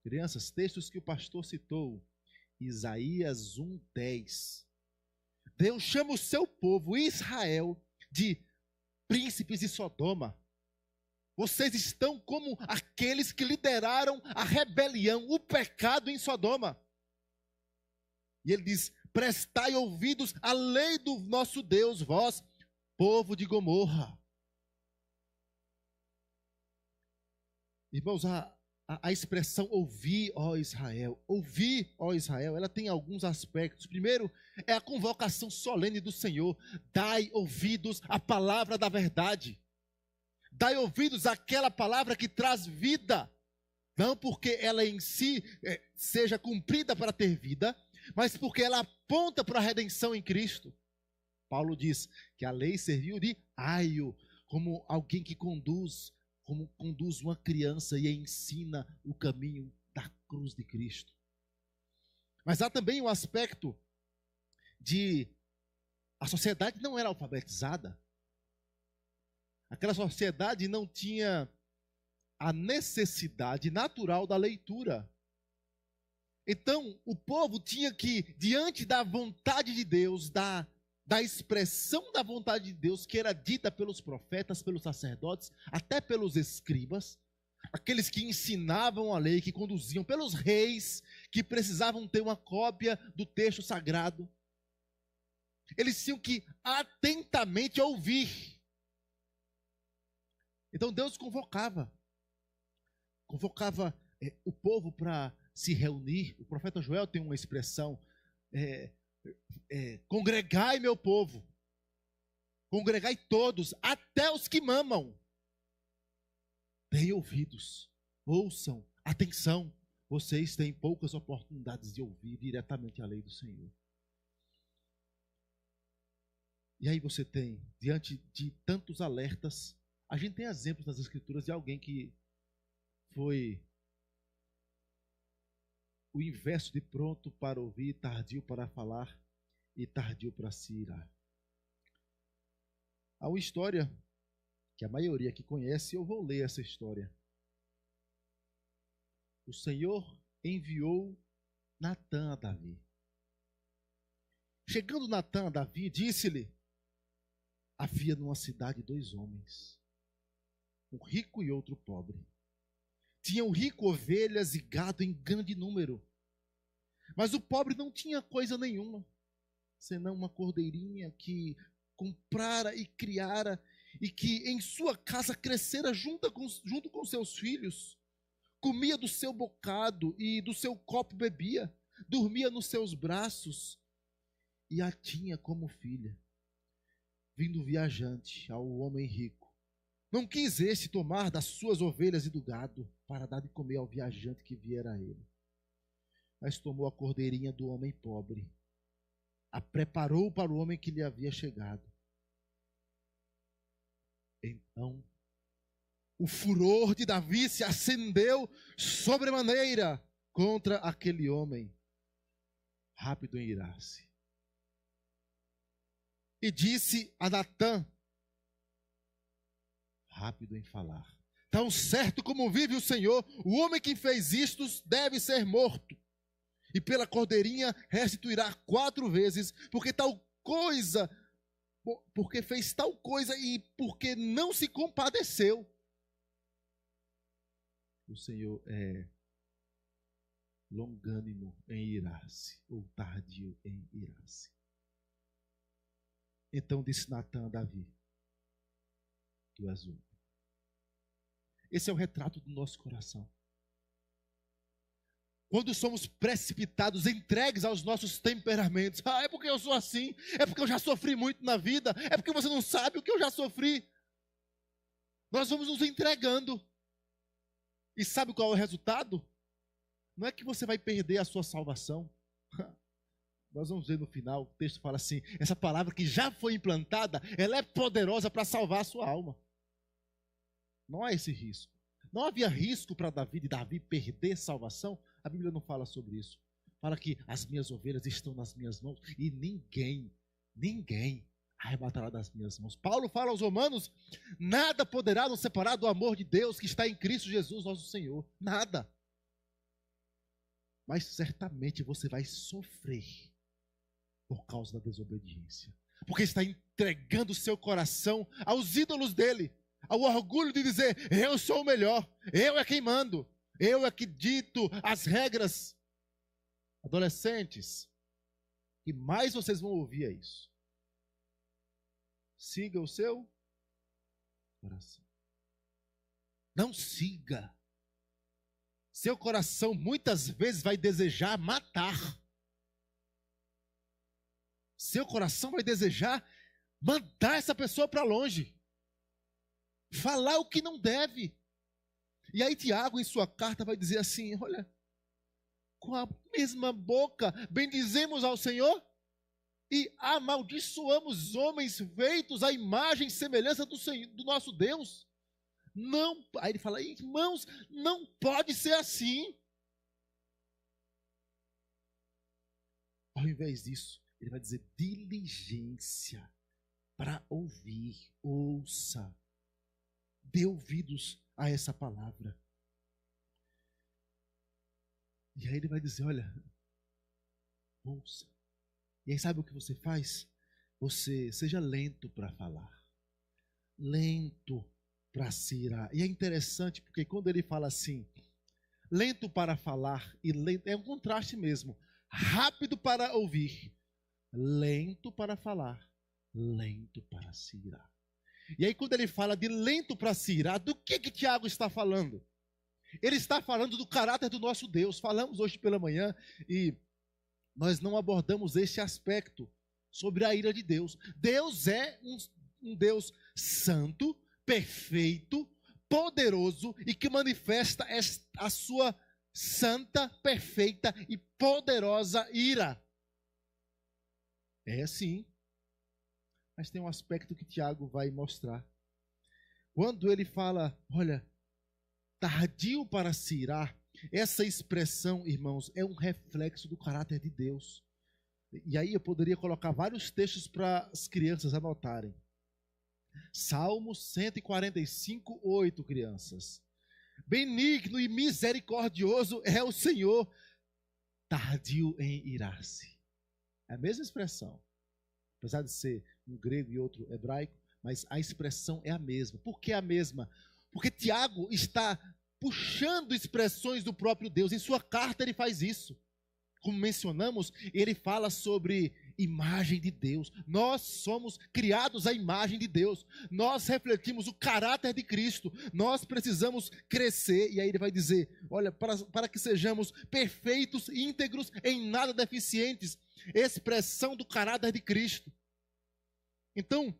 Crianças, textos que o pastor citou, Isaías 1:10. Deus chama o seu povo, Israel, de príncipes de Sodoma. Vocês estão como aqueles que lideraram a rebelião, o pecado em Sodoma. E ele diz, prestai ouvidos à lei do nosso Deus, vós, povo de Gomorra. Irmãos, a expressão ouvir, ó Israel, ela tem alguns aspectos. Primeiro, é a convocação solene do Senhor. Dai ouvidos à palavra da verdade. Dai ouvidos àquela palavra que traz vida. Não porque ela em si seja cumprida para ter vida, mas porque ela aponta para a redenção em Cristo. Paulo diz que a lei serviu de aio, como alguém que conduz uma criança e ensina o caminho da cruz de Cristo. Mas há também um aspecto de a sociedade não era alfabetizada. Aquela sociedade não tinha a necessidade natural da leitura. Então, o povo tinha que, diante da vontade de Deus, da expressão da vontade de Deus, que era dita pelos profetas, pelos sacerdotes, até pelos escribas, aqueles que ensinavam a lei, que conduziam, pelos reis, que precisavam ter uma cópia do texto sagrado, eles tinham que atentamente ouvir. Então Deus convocava o povo para se reunir. O profeta Joel tem uma expressão, congregai meu povo, congregai todos, até os que mamam. Deem ouvidos, ouçam, atenção, vocês têm poucas oportunidades de ouvir diretamente a lei do Senhor. E aí você tem, diante de tantos alertas, a gente tem exemplos nas Escrituras de alguém que foi o inverso de pronto para ouvir, tardio para falar e tardio para se irar. Há uma história que a maioria aqui conhece, eu vou ler essa história. O Senhor enviou Natã a Davi. Chegando Natã a Davi, disse-lhe, havia numa cidade 2 homens, um rico e outro pobre. Tinha o rico ovelhas e gado em grande número, mas o pobre não tinha coisa nenhuma, senão uma cordeirinha que comprara e criara, e que em sua casa crescera junto com seus filhos, comia do seu bocado e do seu copo bebia, dormia nos seus braços e a tinha como filha. Vindo viajante ao homem rico, não quis este tomar das suas ovelhas e do gado para dar de comer ao viajante que viera a ele, mas tomou a cordeirinha do homem pobre a preparou para o homem que lhe havia chegado. Então, o furor de Davi se acendeu sobremaneira contra aquele homem, rápido em irar-se. E disse a Natã, rápido em falar: tão certo como vive o Senhor, o homem que fez isto deve ser morto, e pela cordeirinha restituirá 4 vezes, porque fez tal coisa e porque não se compadeceu. O Senhor é longânimo em irar-se, ou tardio em irar-se. Então disse Natã a Davi: tu és um. Esse é o retrato do nosso coração. Quando somos precipitados, entregues aos nossos temperamentos. É porque eu sou assim, é porque eu já sofri muito na vida, é porque você não sabe o que eu já sofri. Nós vamos nos entregando. E sabe qual é o resultado? Não é que você vai perder a sua salvação. Nós vamos ver no final, o texto fala assim: essa palavra que já foi implantada, ela é poderosa para salvar a sua alma. Não há esse risco. Não havia risco para Davi, de Davi perder salvação. A Bíblia não fala sobre isso. Fala que as minhas ovelhas estão nas minhas mãos e ninguém arrebatará das minhas mãos. Paulo fala aos Romanos: nada poderá nos separar do amor de Deus que está em Cristo Jesus nosso Senhor. Nada. Mas certamente você vai sofrer por causa da desobediência. Porque está entregando o seu coração aos ídolos dele, ao orgulho de dizer: eu sou o melhor, eu é quem mando, eu é que dito as regras. Adolescentes, e mais vocês vão ouvir é isso: siga o seu coração. Não siga. Seu coração muitas vezes vai desejar matar. Seu coração vai desejar mandar essa pessoa para longe. Falar o que não deve. E aí Tiago, em sua carta, vai dizer assim: olha, com a mesma boca bendizemos ao Senhor e amaldiçoamos homens feitos à imagem e semelhança do Senhor, do nosso Deus. Não, aí ele fala: irmãos, não pode ser assim. Ao invés disso, ele vai dizer diligência para ouvir. Ouça. Dê ouvidos a essa palavra. E aí ele vai dizer: olha, ouça. E aí sabe o que você faz? Você seja lento para falar. Lento para se irar. E é interessante porque quando ele fala assim, lento para falar e lento, é um contraste mesmo. Rápido para ouvir, lento para falar, lento para se irar. E aí quando ele fala de lento para se irar, do que Tiago está falando? Ele está falando do caráter do nosso Deus. Falamos hoje pela manhã e nós não abordamos este aspecto sobre a ira de Deus. Deus é um Deus santo, perfeito, poderoso e que manifesta a sua santa, perfeita e poderosa ira. É sim. Mas tem um aspecto que Tiago vai mostrar. Quando ele fala, olha, tardio para se irar, essa expressão, irmãos, é um reflexo do caráter de Deus. E aí eu poderia colocar vários textos para as crianças anotarem. Salmo 145, 8, crianças. Benigno e misericordioso é o Senhor, tardio em irar-se. É a mesma expressão. Apesar de ser um grego e outro hebraico, mas a expressão é a mesma. Por que a mesma? Porque Tiago está puxando expressões do próprio Deus. Em sua carta ele faz isso. Como mencionamos, ele fala sobre imagem de Deus. Nós somos criados à imagem de Deus. Nós refletimos o caráter de Cristo. Nós precisamos crescer. E aí ele vai dizer, olha, para que sejamos perfeitos, íntegros, em nada deficientes. Expressão do caráter de Cristo. Então,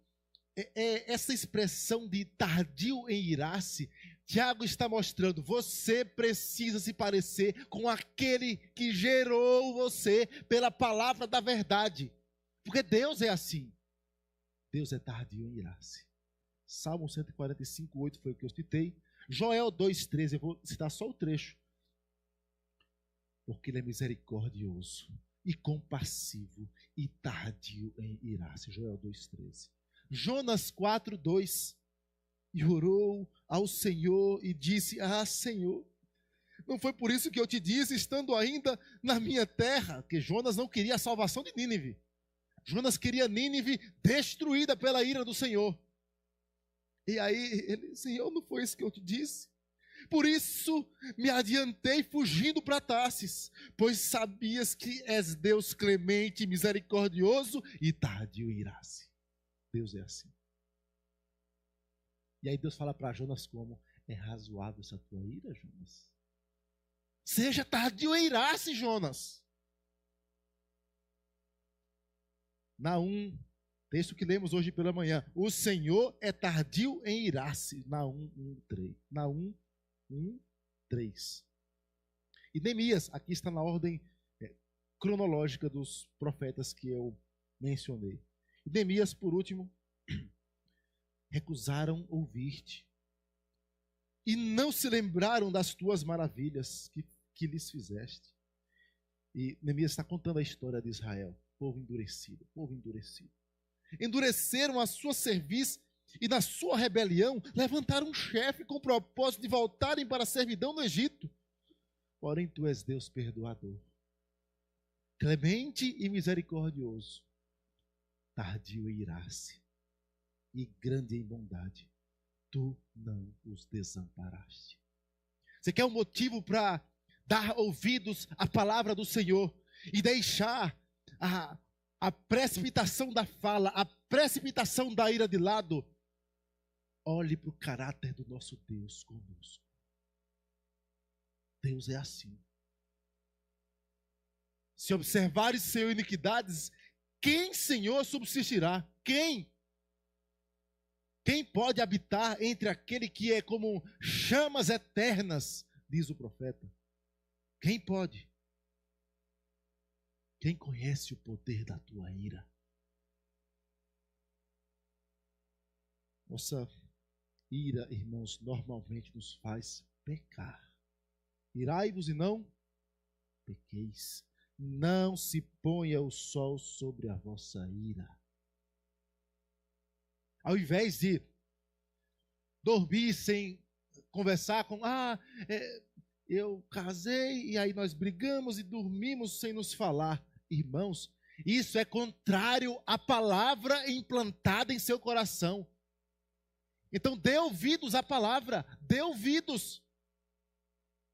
essa expressão de tardio em irar-se, Tiago está mostrando, você precisa se parecer com aquele que gerou você pela palavra da verdade. Porque Deus é assim. Deus é tardio em irar-se. Salmo 145, 8 foi o que eu citei. Joel 2,13, eu vou citar só o trecho. Porque ele é misericordioso e compassivo e tardio em irar-se. Joel 2,13. Jonas 4,2. E orou ao Senhor e disse: Ah, Senhor, não foi por isso que eu te disse, estando ainda na minha terra, que Jonas não queria a salvação de Nínive. Jonas queria Nínive destruída pela ira do Senhor. E aí ele: Senhor, não foi isso que eu te disse? Por isso me adiantei fugindo para Tarsis, pois sabias que és Deus clemente, misericordioso e tardio em irar-se. Deus é assim. E aí Deus fala para Jonas como: é razoável essa tua ira, Jonas? Seja tardio em irar-se, Jonas. Naum, texto que lemos hoje pela manhã. O Senhor é tardio em irar-se. Naum 1:3. Naum 1:3. E Neemias, aqui está na ordem cronológica dos profetas que eu mencionei. E Neemias, por último, recusaram ouvir-te e não se lembraram das tuas maravilhas que lhes fizeste. E Neemias está contando a história de Israel, povo endurecido, povo endurecido. Endureceram a sua cerviz e na sua rebelião levantaram um chefe com o propósito de voltarem para a servidão no Egito. Porém tu és Deus perdoador, clemente e misericordioso, tardio em irar-se e grande em bondade, tu não os desamparaste. Você quer um motivo para dar ouvidos à palavra do Senhor e deixar a precipitação da fala, a precipitação da ira de lado? Olhe para o caráter do nosso Deus conosco. Deus é assim. Se observares suas iniquidades, quem, Senhor, subsistirá? Quem? Quem pode habitar entre aquele que é como chamas eternas, diz o profeta? Quem pode? Quem conhece o poder da tua ira? Nossa ira, irmãos, normalmente nos faz pecar. Irai-vos e não pequeis. Não se ponha o sol sobre a vossa ira. Ao invés de dormir sem conversar com, eu casei e aí nós brigamos e dormimos sem nos falar. Irmãos, isso é contrário à palavra implantada em seu coração. Então dê ouvidos à palavra, dê ouvidos.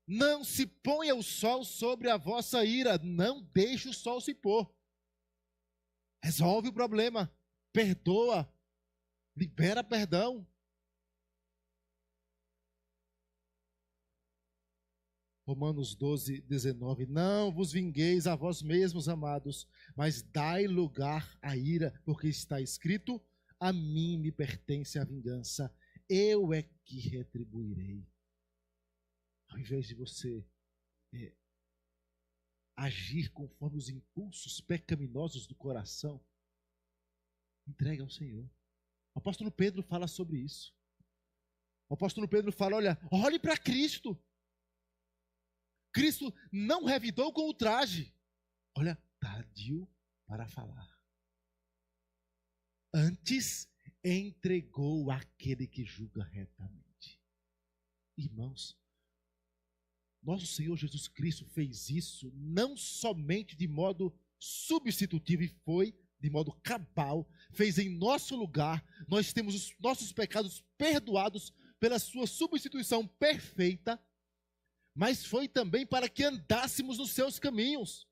Não se ponha o sol sobre a vossa ira, não deixe o sol se pôr. Resolve o problema, perdoa, libera perdão. Romanos 12:19. Não vos vingueis a vós mesmos, amados, mas dai lugar à ira, porque está escrito: a mim me pertence a vingança, eu é que retribuirei. Ao invés de você agir conforme os impulsos pecaminosos do coração, entregue ao Senhor. O apóstolo Pedro fala sobre isso. O apóstolo Pedro fala: olhe para Cristo. Cristo não revidou com ultraje. Olha, tardio para falar. Antes entregou aquele que julga retamente. Irmãos, nosso Senhor Jesus Cristo fez isso não somente de modo substitutivo, e foi de modo cabal, fez em nosso lugar. Nós temos os nossos pecados perdoados pela sua substituição perfeita, mas foi também para que andássemos nos seus caminhos.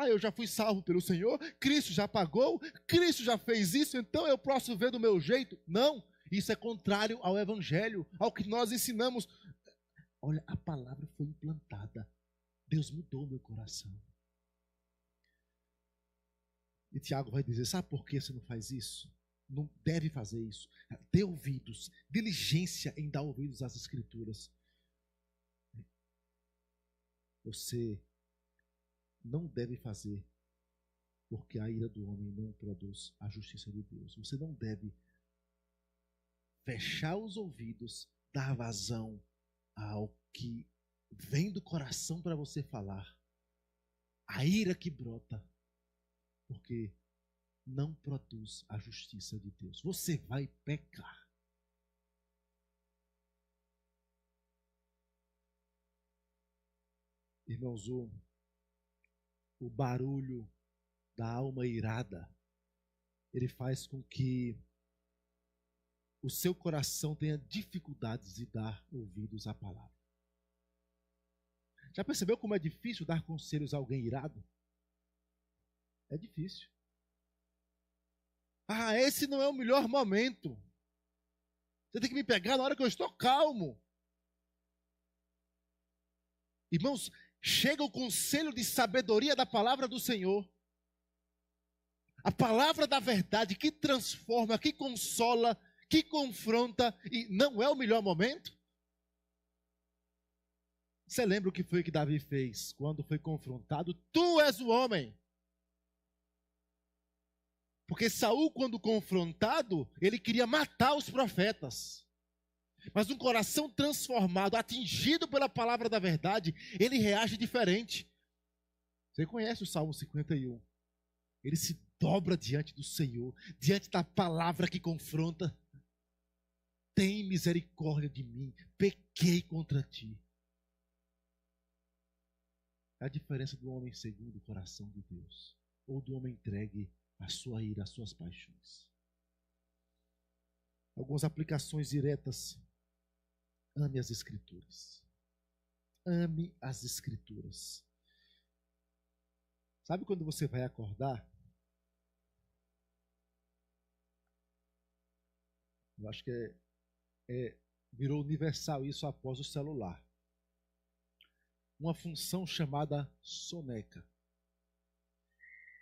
Eu já fui salvo pelo Senhor, Cristo já pagou, Cristo já fez isso, então eu posso ver do meu jeito. Não, isso é contrário ao Evangelho, ao que nós ensinamos. Olha, a palavra foi implantada, Deus mudou meu coração. E Tiago vai dizer: sabe por que você não faz isso? Não deve fazer isso. Dê ouvidos, diligência em dar ouvidos às Escrituras. Você não deve fazer Porque a ira do homem não produz a justiça de Deus. Você não deve fechar os ouvidos, dar vazão ao que vem do coração para você falar. A ira que brota, porque não produz a justiça de Deus. Você vai pecar. Irmãos, o barulho da alma irada, ele faz com que o seu coração tenha dificuldades de dar ouvidos à palavra. Já percebeu como é difícil dar conselhos a alguém irado? É difícil. Esse não é o melhor momento. Você tem que me pegar na hora que eu estou calmo. Irmãos, chega o conselho de sabedoria da palavra do Senhor. A palavra da verdade que transforma, que consola, que confronta, e não é o melhor momento? Você lembra o que foi que Davi fez quando foi confrontado? Tu és o homem. Porque Saul, quando confrontado, ele queria matar os profetas. Mas um coração transformado, atingido pela palavra da verdade, ele reage diferente. Você conhece o Salmo 51? Ele se dobra diante do Senhor, diante da palavra que confronta. Tem misericórdia de mim, pequei contra ti. É a diferença do homem segundo o coração de Deus, ou do homem entregue à sua ira, às suas paixões. Algumas aplicações diretas. Ame as Escrituras. Ame as Escrituras. Sabe quando você vai acordar? Eu acho que virou universal isso após o celular. Uma função chamada soneca.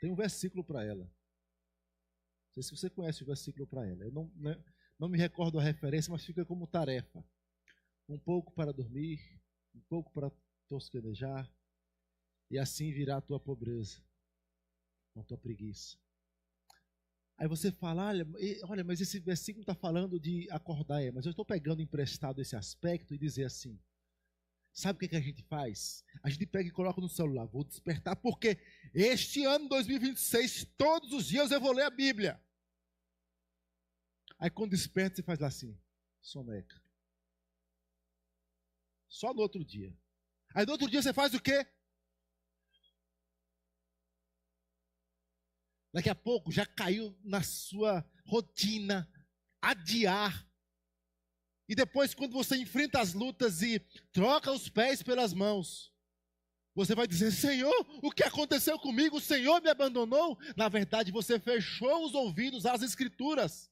Tem um versículo para ela. Não sei se você conhece o versículo para ela. Eu não me recordo a referência, mas fica como tarefa. Um pouco para dormir, um pouco para tosquenejar, e assim virá a tua pobreza, a tua preguiça. Aí você fala, olha, mas esse versículo está falando de acordar, mas eu estou pegando emprestado esse aspecto e dizer assim, sabe o que a gente faz? A gente pega e coloca no celular, vou despertar, porque este ano 2026, todos os dias eu vou ler a Bíblia. Aí quando desperta, você faz lá assim, soneca. Só no outro dia. Aí no outro dia você faz o quê? Daqui a pouco já caiu na sua rotina adiar. E depois, quando você enfrenta as lutas e troca os pés pelas mãos, você vai dizer, Senhor, o que aconteceu comigo? O Senhor me abandonou? Na verdade, você fechou os ouvidos às Escrituras.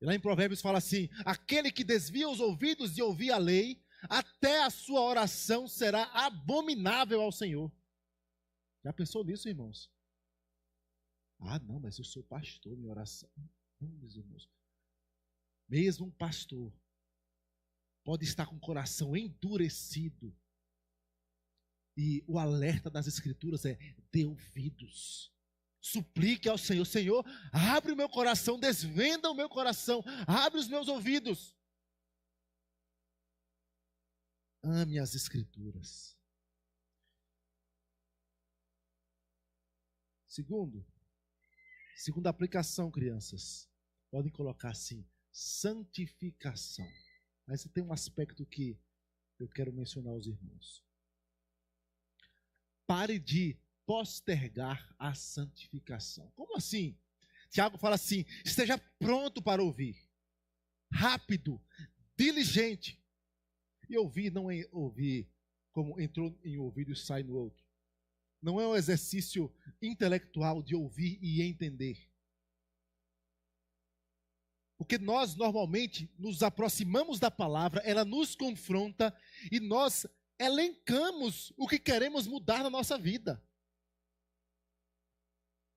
E lá em Provérbios fala assim, aquele que desvia os ouvidos de ouvir a lei, até a sua oração será abominável ao Senhor. Já pensou nisso, irmãos? Não, mas eu sou pastor, minha oração. Não, meus irmãos. Mesmo um pastor pode estar com o coração endurecido. E o alerta das Escrituras é, dê ouvidos. Suplique ao Senhor, Senhor, abre o meu coração, desvenda o meu coração, abre os meus ouvidos. Ame as Escrituras. Segunda aplicação, crianças. Podem colocar assim, santificação. Mas tem um aspecto que eu quero mencionar aos irmãos. Pare de postergar a santificação. Como assim? Tiago fala assim, esteja pronto para ouvir. Rápido, diligente. E ouvir não é ouvir como entrou em um ouvido e sai no outro. Não é um exercício intelectual de ouvir e entender. Porque nós normalmente nos aproximamos da palavra, ela nos confronta e nós elencamos o que queremos mudar na nossa vida.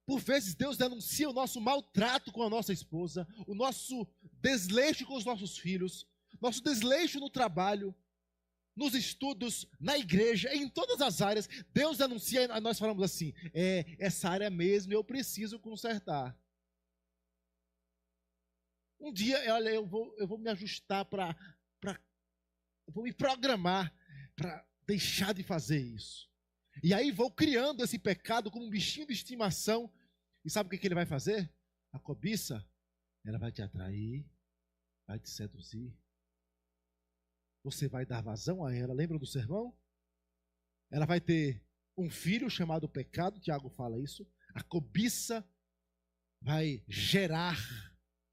Por vezes Deus denuncia o nosso maltrato com a nossa esposa, o nosso desleixo com os nossos filhos, nosso desleixo no trabalho, nos estudos, na igreja, em todas as áreas, Deus anuncia e nós falamos assim, essa área mesmo eu preciso consertar. Um dia, olha, eu vou me ajustar eu vou me programar para deixar de fazer isso. E aí vou criando esse pecado como um bichinho de estimação. E sabe o que ele vai fazer? A cobiça, ela vai te atrair, vai te seduzir. Você vai dar vazão a ela. Lembra do sermão? Ela vai ter um filho chamado pecado, Tiago fala isso. A cobiça vai gerar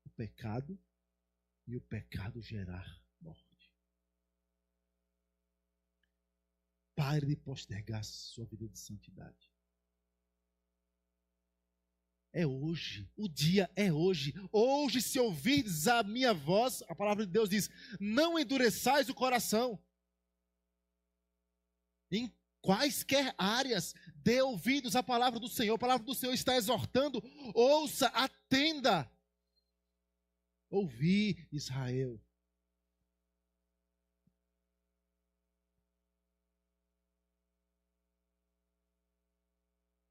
o pecado e o pecado gerar morte. Pare de postergar sua vida de santidade. É hoje, o dia é hoje. Hoje, se ouvirdes a minha voz, a palavra de Deus diz, não endureçais o coração. Em quaisquer áreas, dê ouvidos à palavra do Senhor. A palavra do Senhor está exortando, ouça, atenda. Ouvi, Israel.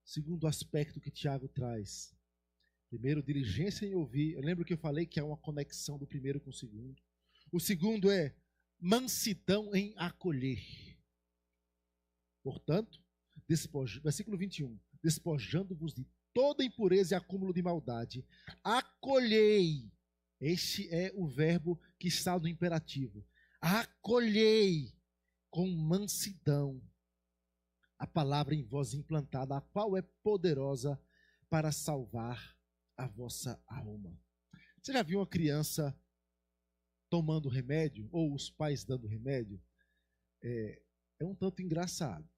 Segundo aspecto que Tiago traz. Primeiro, diligência em ouvir. Eu lembro que eu falei que é uma conexão do primeiro com o segundo. O segundo é mansidão em acolher. Portanto, versículo 21. Despojando-vos de toda impureza e acúmulo de maldade, acolhei. Este é o verbo que está no imperativo. Acolhei com mansidão a palavra em vós implantada, a qual é poderosa para salvar a vossa alma. Você já viu uma criança tomando remédio, ou os pais dando remédio? É um tanto engraçado.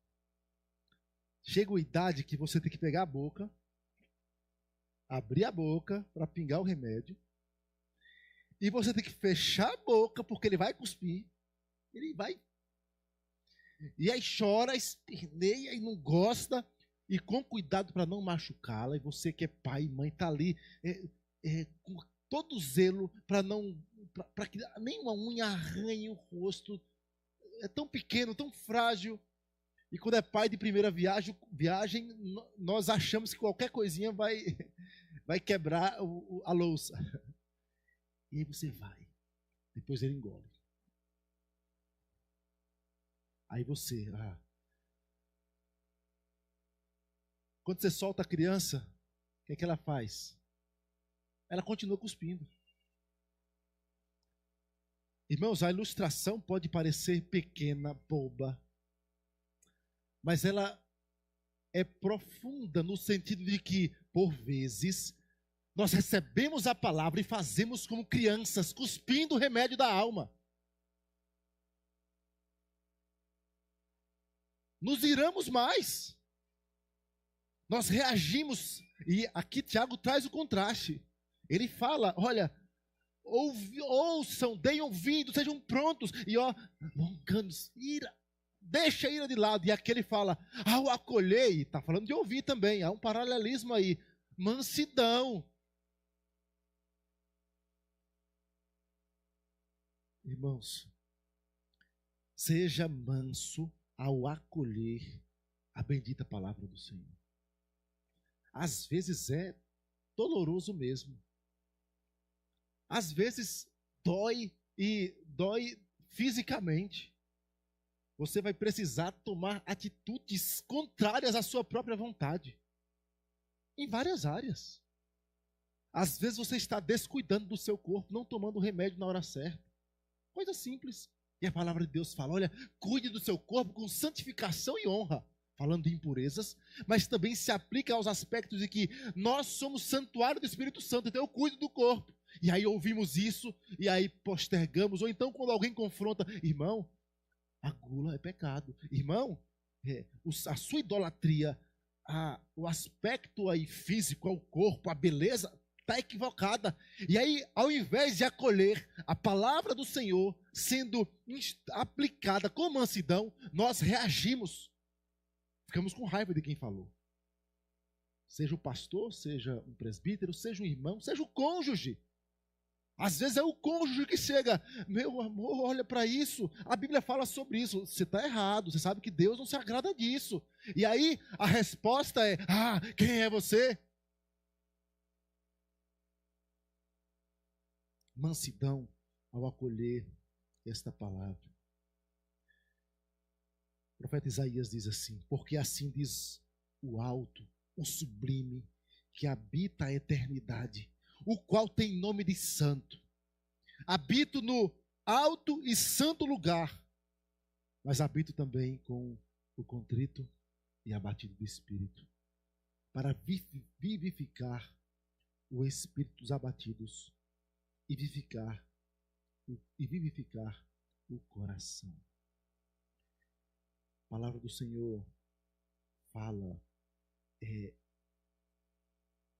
Chega uma idade que você tem que pegar a boca, abrir a boca para pingar o remédio, e você tem que fechar a boca, porque ele vai cuspir, ele vai. E aí chora, esperneia e não gosta, e com cuidado para não machucá-la, e você que é pai e mãe está ali com todo zelo para que nenhuma unha arranhe o rosto, é tão pequeno, tão frágil, e quando é pai de primeira viagem nós achamos que qualquer coisinha vai quebrar a louça, e aí você vai, depois ele engole. Aí você, quando você solta a criança, o que ela faz? Ela continua cuspindo. Irmãos, a ilustração pode parecer pequena, boba, mas ela é profunda no sentido de que, por vezes, nós recebemos a palavra e fazemos como crianças, cuspindo o remédio da alma. Nos iramos mais. Nós reagimos. E aqui Tiago traz o contraste. Ele fala, olha, ouçam, deem ouvido, sejam prontos. E longando-se, deixa a ira de lado. E aqui ele fala, ao acolhei, está falando de ouvir também. Há um paralelismo aí. Mansidão. Irmãos, seja manso ao acolher a bendita palavra do Senhor. Às vezes é doloroso mesmo. Às vezes dói, e dói fisicamente. Você vai precisar tomar atitudes contrárias à sua própria vontade. Em várias áreas. Às vezes você está descuidando do seu corpo, não tomando o remédio na hora certa. Coisa simples. E a palavra de Deus fala, olha, cuide do seu corpo com santificação e honra. Falando de impurezas, mas também se aplica aos aspectos de que nós somos santuário do Espírito Santo, então eu cuido do corpo. E aí ouvimos isso, e aí postergamos, ou então quando alguém confronta, irmão, a gula é pecado. Irmão, a sua idolatria, o aspecto aí físico, ao corpo, a beleza, está equivocada. E aí, ao invés de acolher a palavra do Senhor sendo aplicada com mansidão, nós reagimos. Ficamos com raiva de quem falou. Seja o pastor, seja um presbítero, seja um irmão, seja o cônjuge. Às vezes é o cônjuge que chega, meu amor, olha para isso, a Bíblia fala sobre isso. Você está errado, você sabe que Deus não se agrada disso. E aí a resposta é, quem é você? Mansidão ao acolher esta palavra. O profeta Isaías diz assim, porque assim diz o alto, o sublime, que habita a eternidade, o qual tem nome de santo. Habito no alto e santo lugar, mas habito também com o contrito e abatido de espírito, para vivificar o espírito dos abatidos e vivificar o coração. A palavra do Senhor fala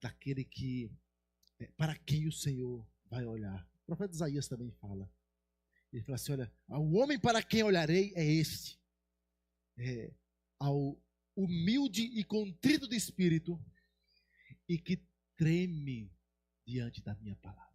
daquele que para quem o Senhor vai olhar. O profeta Isaías também fala. Ele fala assim, olha, o homem para quem olharei é este. Ao humilde e contrito de espírito e que treme diante da minha palavra.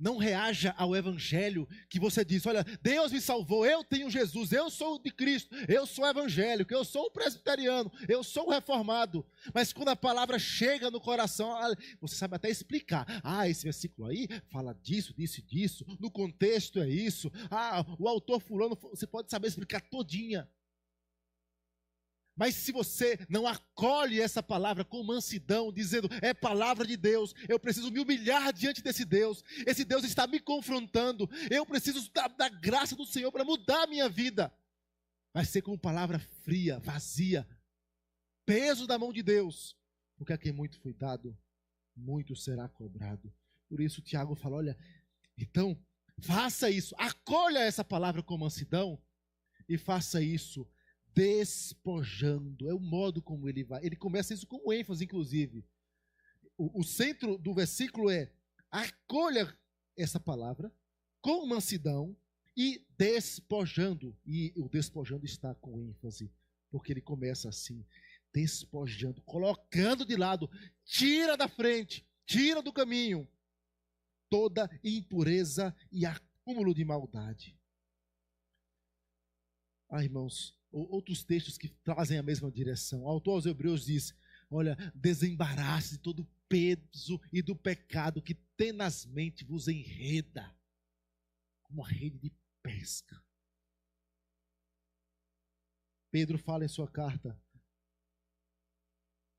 Não reaja ao evangelho que você diz, olha, Deus me salvou, eu tenho Jesus, eu sou de Cristo, eu sou evangélico, eu sou presbiteriano, eu sou reformado. Mas quando a palavra chega no coração, você sabe até explicar. Esse versículo aí fala disso, disso e disso, no contexto é isso. O autor fulano, você pode saber explicar todinha. Mas se você não acolhe essa palavra com mansidão, dizendo, é palavra de Deus, eu preciso me humilhar diante desse Deus, esse Deus está me confrontando, eu preciso da graça do Senhor para mudar a minha vida. Vai ser como palavra fria, vazia, peso da mão de Deus, porque a quem muito foi dado, muito será cobrado. Por isso Tiago fala, olha, então, faça isso, acolha essa palavra com mansidão e faça isso despojando, é o modo como ele vai. Ele começa isso com ênfase, inclusive. O centro do versículo é: acolha essa palavra com mansidão e despojando. E o despojando está com ênfase, porque ele começa assim, despojando, colocando de lado, tira da frente, tira do caminho toda impureza e acúmulo de maldade. Irmãos, outros textos que trazem a mesma direção. O autor aos Hebreus diz, olha, desembarace de todo o peso e do pecado que tenazmente vos enreda, como uma rede de pesca. Pedro fala em sua carta,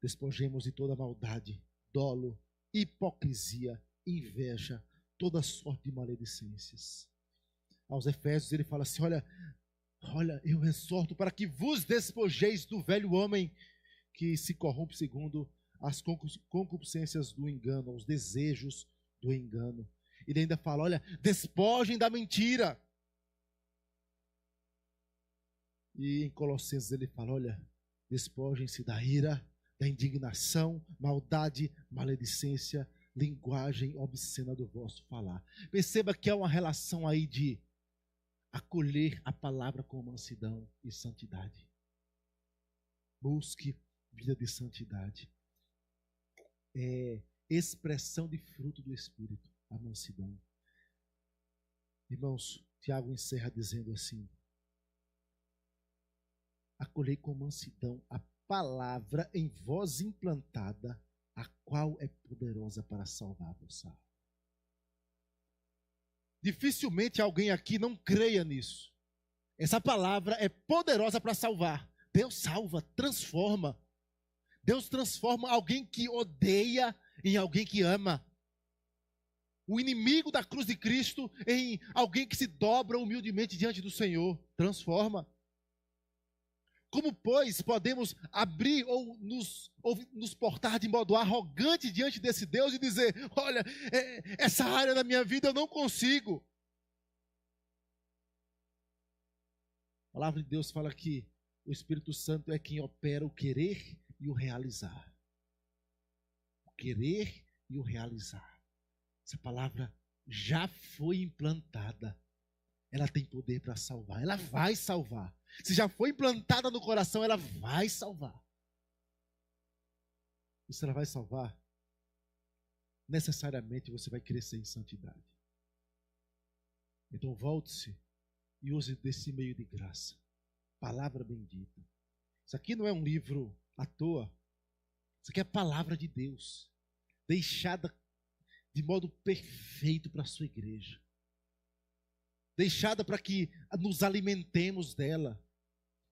despojemos de toda maldade, dolo, hipocrisia, inveja, toda sorte de maledicências. Aos Efésios ele fala assim, olha, eu exorto para que vos despojeis do velho homem que se corrompe segundo as concupiscências do engano, os desejos do engano. Ele ainda fala, olha, despojem da mentira. E em Colossenses ele fala, olha, despojem-se da ira, da indignação, maldade, maledicência, linguagem obscena do vosso falar. Perceba que há uma relação aí de acolher a palavra com mansidão e santidade. Busque vida de santidade. É expressão de fruto do Espírito, a mansidão. Irmãos, Tiago encerra dizendo assim, acolhei com mansidão a palavra em vós implantada, a qual é poderosa para salvar a vossa alma. Dificilmente alguém aqui não creia nisso. Essa palavra é poderosa para salvar. Deus salva, transforma. Deus transforma alguém que odeia em alguém que ama. O inimigo da cruz de Cristo em alguém que se dobra humildemente diante do Senhor. Transforma. Como, pois, podemos abrir ou nos portar de modo arrogante diante desse Deus e dizer, olha, essa área da minha vida eu não consigo. A palavra de Deus fala que o Espírito Santo é quem opera o querer e o realizar. O querer e o realizar. Essa palavra já foi implantada. Ela tem poder para salvar. Ela vai salvar. Se já foi implantada no coração, ela vai salvar. E se ela vai salvar, necessariamente você vai crescer em santidade. Então volte-se e use desse meio de graça. Palavra bendita. Isso aqui não é um livro à toa. Isso aqui é a palavra de Deus, deixada de modo perfeito para a sua igreja. Deixada para que nos alimentemos dela,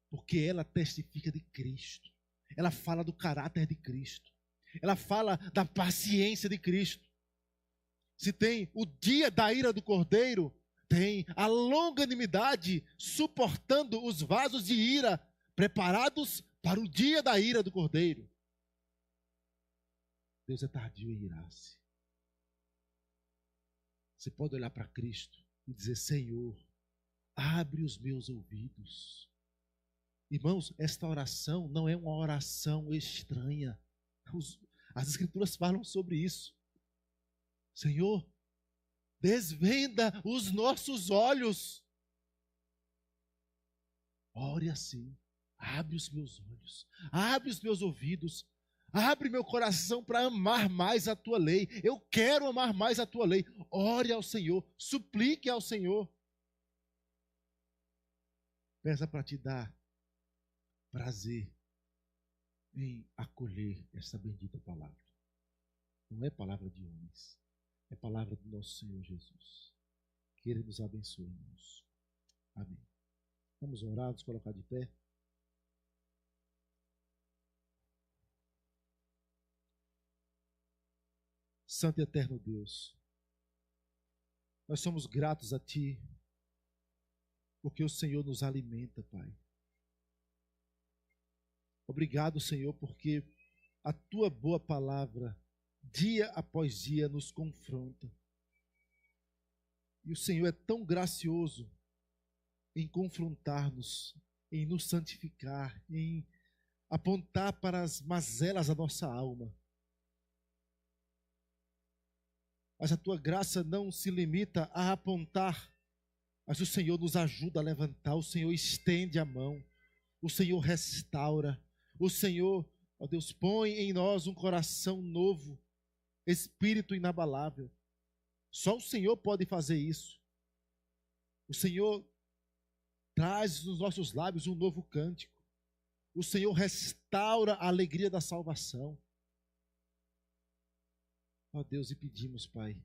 porque ela testifica de Cristo. Ela fala do caráter de Cristo. Ela fala da paciência de Cristo. Se tem o dia da ira do Cordeiro, tem a longanimidade suportando os vasos de ira preparados para o dia da ira do Cordeiro. Deus é tardio em irar-se. Você pode olhar para Cristo e dizer: Senhor, abre os meus ouvidos. Irmãos, esta oração não é uma oração estranha. As Escrituras falam sobre isso. Senhor, desvenda os nossos olhos. Ore assim. Abre os meus olhos. Abre os meus ouvidos. Abre meu coração para amar mais a tua lei. Eu quero amar mais a tua lei. Ore ao Senhor. Suplique ao Senhor. Peça para te dar prazer em acolher essa bendita palavra. Não é palavra de homens. É palavra do nosso Senhor Jesus. Que Ele nos abençoe, irmãos. Amém. Vamos orar, nos colocar de pé. Santo e eterno Deus, nós somos gratos a Ti, porque o Senhor nos alimenta, Pai. Obrigado, Senhor, porque a Tua boa palavra, dia após dia, nos confronta. E o Senhor é tão gracioso em confrontar-nos, em nos santificar, em apontar para as mazelas da nossa alma. Mas a Tua graça não se limita a apontar, mas o Senhor nos ajuda a levantar, o Senhor estende a mão, o Senhor restaura, o Senhor, ó Deus, põe em nós um coração novo, espírito inabalável. Só o Senhor pode fazer isso. O Senhor traz nos nossos lábios um novo cântico. O Senhor restaura a alegria da salvação. Ó Deus, e pedimos, Pai,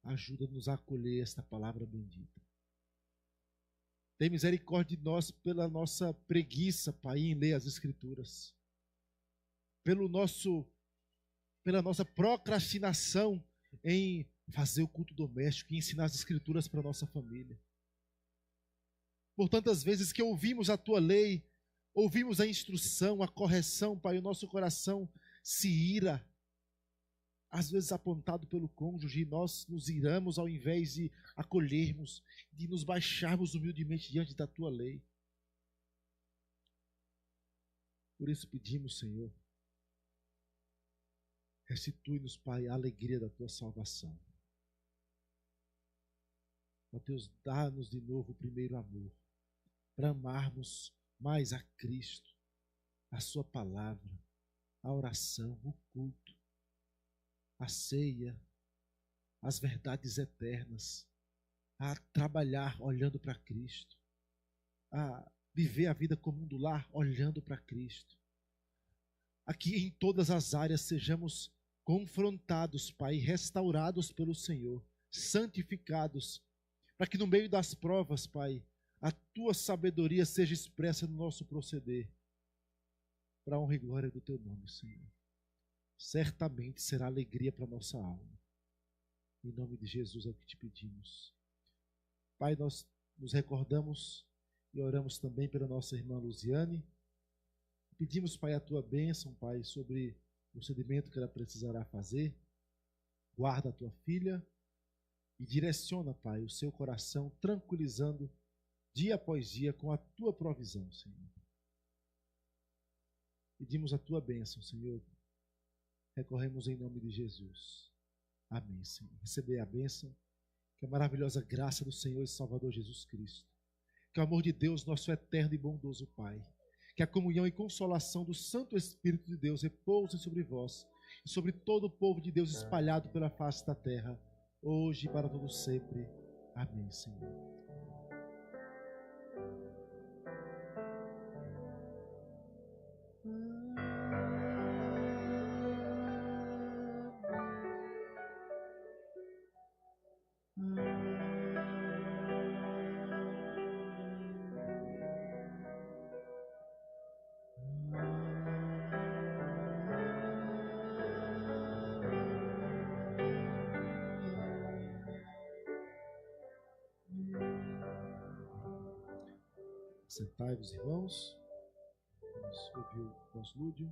ajuda-nos a acolher esta palavra bendita. Tem misericórdia de nós pela nossa preguiça, Pai, em ler as Escrituras. Pela nossa procrastinação em fazer o culto doméstico e ensinar as Escrituras para a nossa família. Por tantas vezes que ouvimos a Tua lei, ouvimos a instrução, a correção, Pai, o nosso coração se ira. Às vezes apontado pelo cônjuge, nós nos iramos ao invés de acolhermos, de nos baixarmos humildemente diante da Tua lei. Por isso pedimos, Senhor, restitui-nos, Pai, a alegria da Tua salvação. Ó Deus, dá-nos de novo o primeiro amor, para amarmos mais a Cristo, a Sua palavra, a oração, o culto, a ceia, as verdades eternas, a trabalhar olhando para Cristo, a viver a vida comum do lar olhando para Cristo. Aqui em todas as áreas sejamos confrontados, Pai, restaurados pelo Senhor, santificados, para que no meio das provas, Pai, a Tua sabedoria seja expressa no nosso proceder, para a honra e glória do Teu nome, Senhor. Certamente será alegria para a nossa alma. Em nome de Jesus é o que te pedimos. Pai, nós nos recordamos e oramos também pela nossa irmã Luziane. Pedimos, Pai, a Tua bênção, Pai, sobre o procedimento que ela precisará fazer. Guarda a Tua filha e direciona, Pai, o seu coração, tranquilizando dia após dia com a Tua provisão, Senhor. Pedimos a Tua bênção, Senhor. Recorremos em nome de Jesus. Amém, Senhor. Receber a bênção, que a maravilhosa graça do Senhor e Salvador Jesus Cristo, que o amor de Deus, nosso eterno e bondoso Pai, que a comunhão e consolação do Santo Espírito de Deus repousem sobre vós e sobre todo o povo de Deus espalhado pela face da terra, hoje e para todo sempre. Amém, Senhor. Sentai-vos, irmãos. Vamos ouvir o nosso Lúdio.